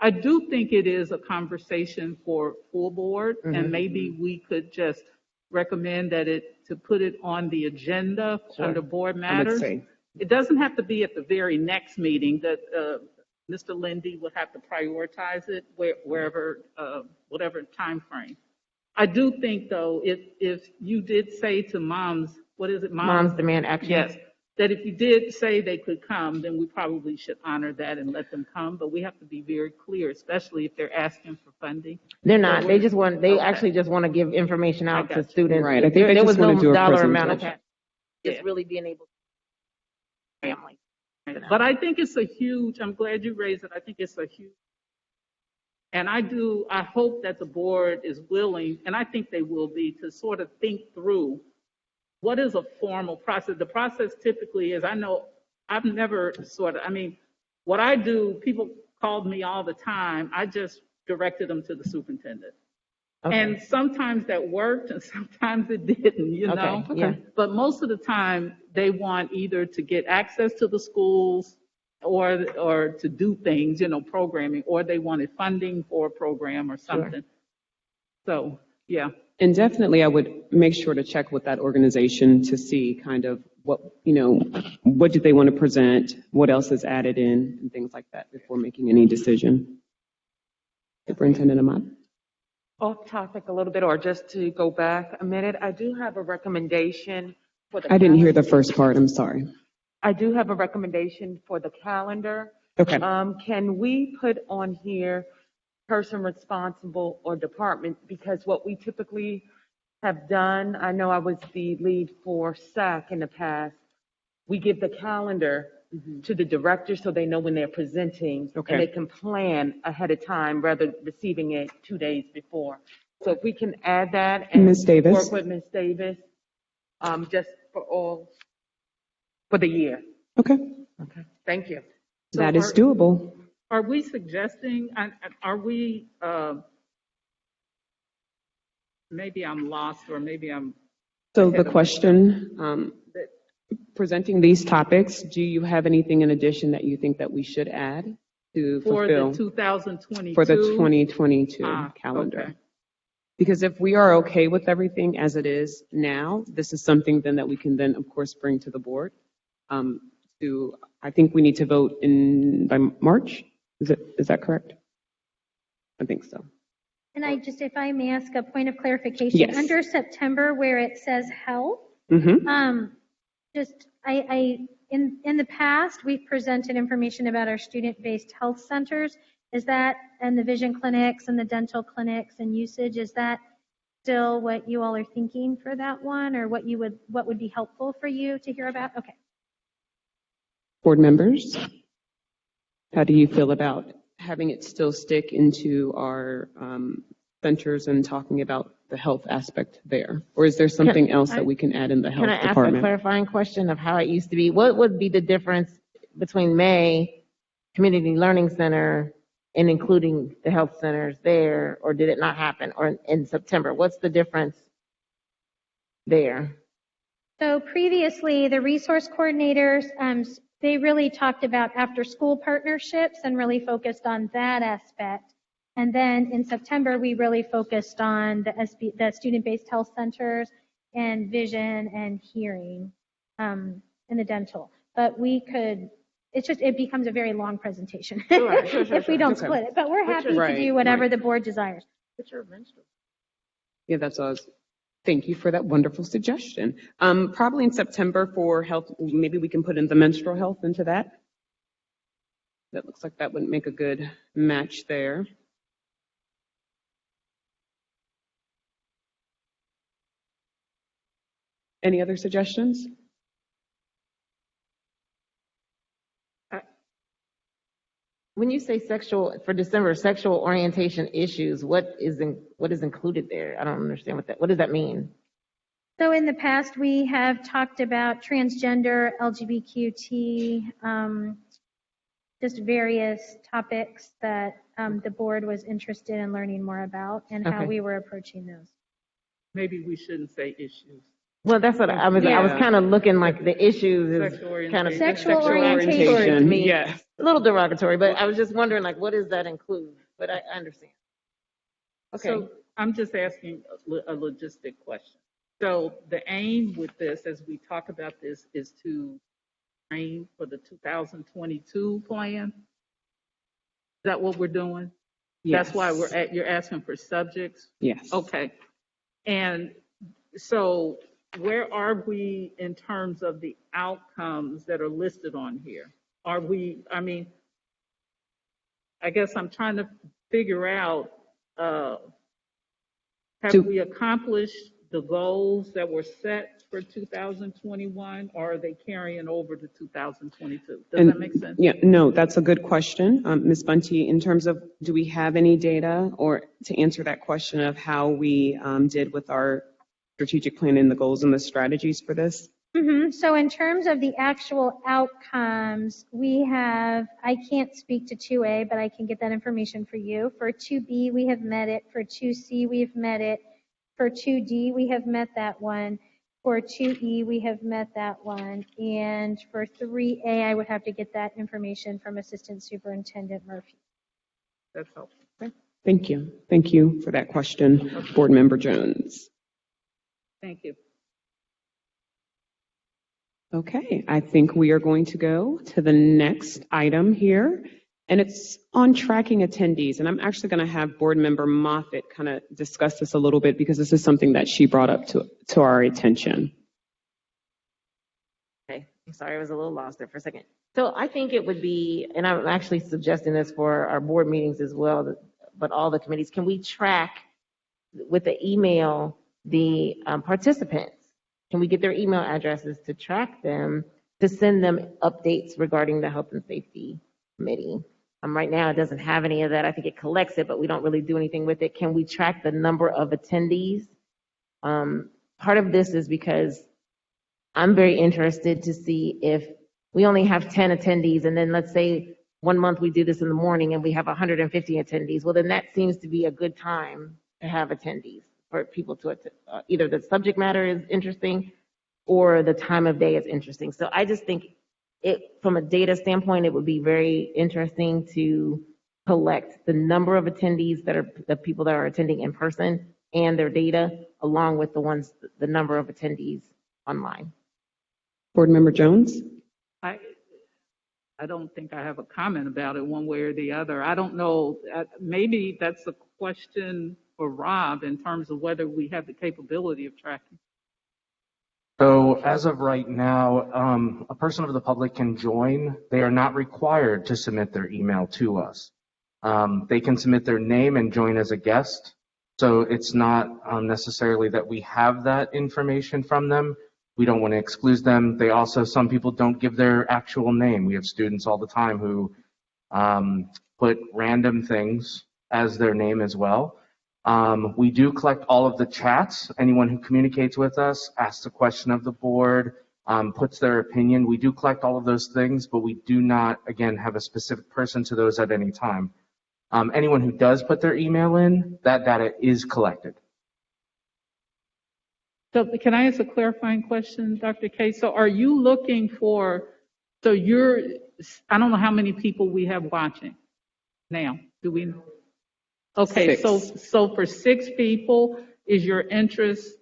I do think it is a conversation for full board, and maybe we could just recommend to put it on the agenda under board matters. It doesn't have to be at the very next meeting that Mr. Lindy would have to prioritize it wherever, whatever time frame. I do think, though, if you did say to moms, what is it? Moms Demand Action. Yes, that if you did say they could come, then we probably should honor that and let them come. But we have to be very clear, especially if they're asking for funding. They're not. They actually just want to give information out to students. Right. I think they there just was want to do no a dollar amount of presentation. that. Just really being able to family. But I think it's I'm glad you raised it. I think it's a huge, and I hope that the board is willing, and I think they will be, to sort of think through what is a formal process. The process typically is, I've never what I do, people called me all the time. I just directed them to the superintendent. Okay. And sometimes that worked and sometimes it didn't, know. Yeah. But most of the time they want either to get access to the schools or to do things, programming, or they wanted funding for a program or something. Sure. So, yeah. And definitely I would make sure to check with that organization to see kind of what do they want to present, what else is added in, and things like that before making any decision. Superintendent Ahmad. Off topic a little bit, or just to go back a minute, I do have a recommendation for the I didn't hear the first part, I'm sorry. I do have a recommendation for the calendar. Okay. Can we put on here person responsible or department? Because what we typically have done, I know I was the lead for SAC in the past, we give the calendar to the director so they know when they're presenting, and they can plan ahead of time rather than receiving it 2 days before. So if we can add that and Ms. Davis. work with Ms. Davis, just for the year. Okay. Okay. Thank you. So that is doable. Are we suggesting, maybe I'm lost or maybe I'm. So the question, presenting these topics, do you have anything in addition that you think that we should add to fulfill? For the 2022? For the 2022 calendar. Okay. Because if we are okay with everything as it is now, this is something then that we can then, of course, bring to the board. I think we need to vote by March. Is that correct? I think so. And if I may ask a point of clarification. Yes. Under September, where it says health, Mm-hmm. In the past, we've presented information about our student-based health centers. Is that, and the vision clinics and the dental clinics and usage, is that still what you all are thinking for that one, or what would be helpful for you to hear about? Okay. Board members, how do you feel about having it still stick into our centers and talking about the health aspect there? Or is there something else that we can add in the health Can I ask a department? clarifying question of how it used to be? What would be the difference between May, Community Learning Center, and including the health centers there, or did it not happen? Or in September, what's the difference there? So previously, the resource coordinators, they really talked about after-school partnerships and really focused on that aspect. And then in September, we really focused on the student-based health centers and vision and hearing, and the dental. But it becomes a very long presentation Sure, if we don't split it. But we're happy to do whatever the board desires. Yeah, that's what I was. Thank you for that wonderful suggestion. Probably in September for health, maybe we can put in the menstrual health into that. That looks like that would make a good match there. Any other suggestions? When you say for December, sexual orientation issues, what is included there? I don't understand what does that mean? So in the past, we have talked about transgender, LGBTQT, just various topics that the board was interested in learning more about and how we were approaching those. Maybe we shouldn't say issues. Well, that's what I was. Yeah. I was kind of looking like the issues is kind of Sexual orientation. to me. Yeah. A little derogatory, but I was just wondering, like, what does that include? But I understand. Okay. So I'm just asking a logistic question. So the aim with this, as we talk about this, is to train for the 2022 plan. Is that what we're doing? Yes. That's why you're asking for subjects? Yes. Okay. And so where are we in terms of the outcomes that are listed on here? I guess I'm trying to figure out, have we accomplished the goals that were set for 2021, or are they carrying over to 2022? Does that make sense? Yeah, no, that's a good question. Ms. Bunty, in terms of, do we have any data or to answer that question of how we did with our strategic plan and the goals and the strategies for this? So in terms of the actual outcomes, I can't speak to 2A, but I can get that information for you. For 2B, we have met it. For 2C, we've met it. For 2D, we have met that one. For 2E, we have met that one. And for 3A, I would have to get that information from Assistant Superintendent Murphy. That's helpful. Thank you. Thank you for that question, Board Member Jones. Thank you. Okay, I think we are going to go to the next item here, and it's on tracking attendees. And I'm actually going to have Board Member Moffitt kind of discuss this a little bit because this is something that she brought up to our attention. Okay, I'm sorry, I was a little lost there for a second. So I think it would be, and I'm actually suggesting this for our board meetings as well, but all the committees, can we track with the email the participants? Can we get their email addresses to track them, to send them updates regarding the health and safety committee? Right now, it doesn't have any of that. I think it collects it, but we don't really do anything with it. Can we track the number of attendees? Part of this is because I'm very interested to see if we only have 10 attendees, and then let's say 1 month we do this in the morning and we have 150 attendees. Well, then that seems to be a good time to have attendees for people to either the subject matter is interesting or the time of day is interesting. So I just think from a data standpoint, it would be very interesting to collect the number of attendees that are the people that are attending in person and their data, along with the number of attendees online. Board Member Jones? I don't think I have a comment about it one way or the other. I don't know. Maybe that's a question for Rob in terms of whether we have the capability of tracking. So as of right now, a person of the public can join. They are not required to submit their email to us. They can submit their name and join as a guest. So it's not necessarily that we have that information from them. We don't want to exclude them. They also, some people don't give their actual name. We have students all the time who put random things as their name as well. We do collect all of the chats. Anyone who communicates with us, asks a question of the board, puts their opinion. We do collect all of those things, but we do not, again, have a specific person to those at any time. Anyone who does put their email in, that data is collected. So can I ask a clarifying question, Dr. K? So are you looking for, so I don't know how many people we have watching now. Do we? Okay, 6. so for 6 people, is your interest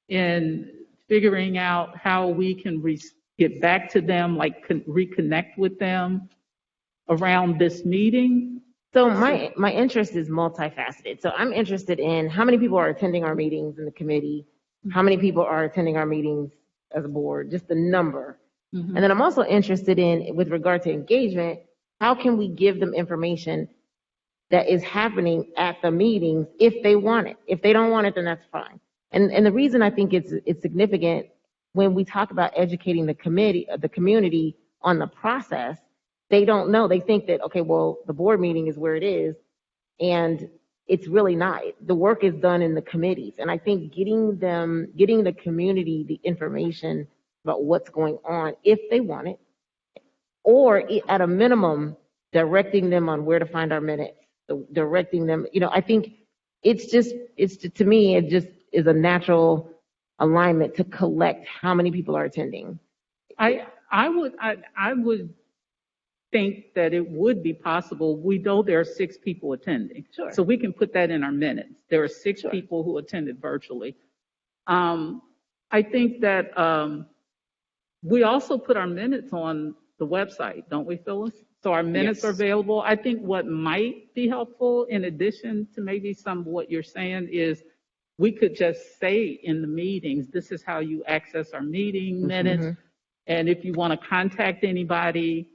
in figuring out how we can get back to them, like reconnect with them around this meeting? So my interest is multifaceted. So I'm interested in how many people are attending our meetings in the committee, how many people are attending our meetings as a board, just the number. Mm-hmm. And then I'm also interested in, with regard to engagement, how can we give them information that is happening at the meetings if they want it? If they don't want it, then that's fine. And the reason I think it's significant when we talk about educating the community on the process, they don't know. They think that, okay, well, the board meeting is where it is, and it's really not. The work is done in the committees. And I think getting the community the information about what's going on, if they want it, or at a minimum, directing them on where to find our minutes, directing them, I think to me, it just is a natural alignment to collect how many people are attending. I would think that it would be possible. We know there are 6 people attending. Sure. So we can put that in our minutes. There are 6 Sure. people who attended virtually. I think that we also put our minutes on the website, don't we, Phyllis? So our minutes are available. I think what might be helpful, in addition to maybe some of what you're saying, is we could just say in the meetings, this is how you access our meeting minutes. Mm-hmm. And if you want to contact anybody,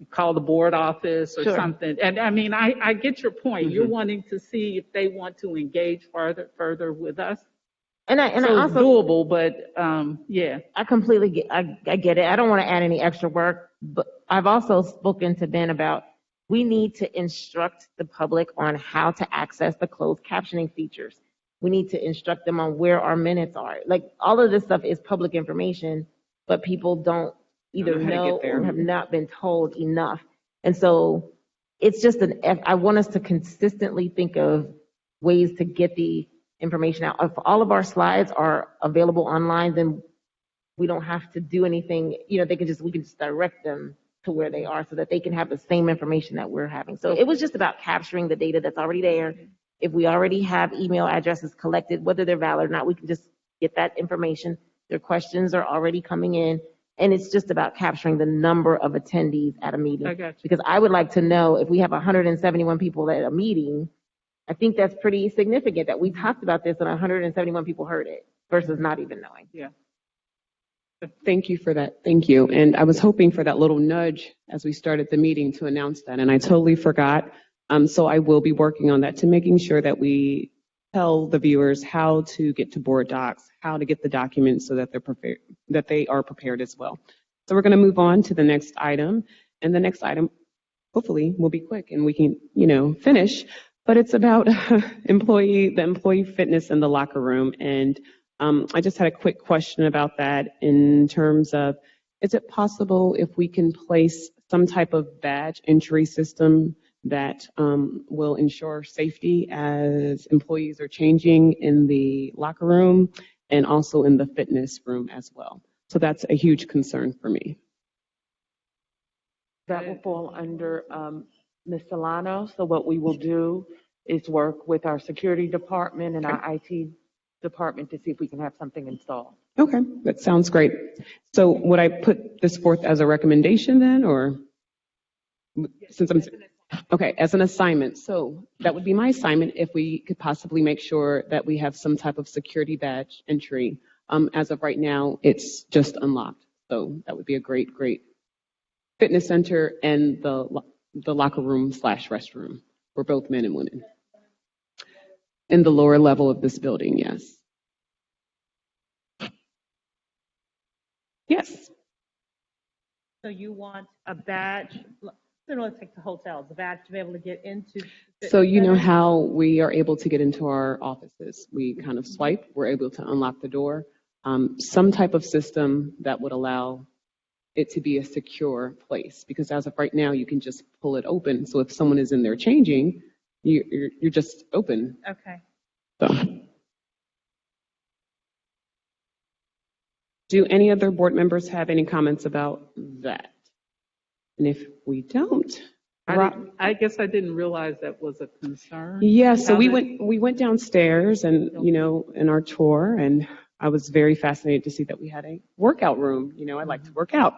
call the board office or Sure. something. And I mean, I get your point. Mm-hmm. You're wanting to see if they want to engage further with us. And I So also it's doable, but yeah. I completely get it. I don't want to add any extra work, but I've also spoken to Ben about we need to instruct the public on how to access the closed captioning features. We need to instruct them on where our minutes are. Like, all of this stuff is public information, but people don't either know or have not been told enough. And so it's just I want us to consistently think of ways to get the information out. If all of our slides are available online, then we don't have to do anything. We can just direct them to where they are so that they can have the same information that we're having. So it was just about capturing the data that's already there. If we already have email addresses collected, whether they're valid or not, we can just get that information. Their questions are already coming in. And it's just about capturing the number of attendees at a meeting. I got you. Because I would like to know if we have 171 people at a meeting, I think that's pretty significant that we talked about this and 171 people heard it versus not even knowing. Yeah. Thank you for that. Thank you. And I was hoping for that little nudge as we started the meeting to announce that, and I totally forgot. So I will be working on that to making sure that we tell the viewers how to get to board docs, how to get the documents so that they're prepared, that they are prepared as well. So we're going to move on to the next item, and the next item hopefully will be quick and we can, finish. But it's about the employee fitness in the locker room. And I just had a quick question about that in terms of, is it possible if we can place some type of badge entry system that will ensure safety as employees are changing in the locker room and also in the fitness room as well? So that's a huge concern for me. That will fall under Ms. Solano. So what we will do is work with our security department and our IT department to see if we can have something installed. Okay, that sounds great. So would I put this forth as a recommendation then, or since I'm okay, as an assignment? So that would be my assignment if we could possibly make sure that we have some type of security badge entry As of right now, it's just unlocked. So that would be a great, great fitness center and the locker room / restroom for both men and women. In the lower level of this building, yes. Yes. So you want a badge, similar to the hotels, a badge to be able to get into. the So you know center? how we are able to get into our offices? We kind of swipe, we're able to unlock the door. Some type of system that would allow it to be a secure place, because as of right now, you can just pull it open. So if someone is in there changing, you're just open. Okay. So. Do any other board members have any comments about that? And if we don't, I guess I didn't realize that was a concern. yeah, so How we went downstairs and, in our tour, and I was very fascinated to see that we had a workout room. I like to work out.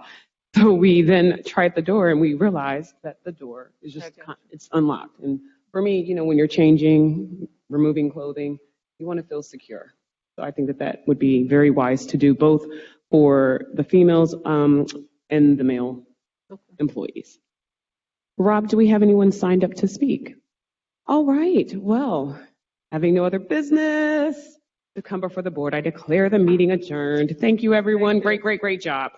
So we then tried the door and we realized that the door is just, it's unlocked. And for me, when you're changing, removing clothing, you want to feel secure. So I think that would be very wise to do both for the females and the male employees. Rob, do we have anyone signed up to speak? All right. Well, having no other business to come before the board, I declare the meeting adjourned. Thank you, everyone. Great, great, great job.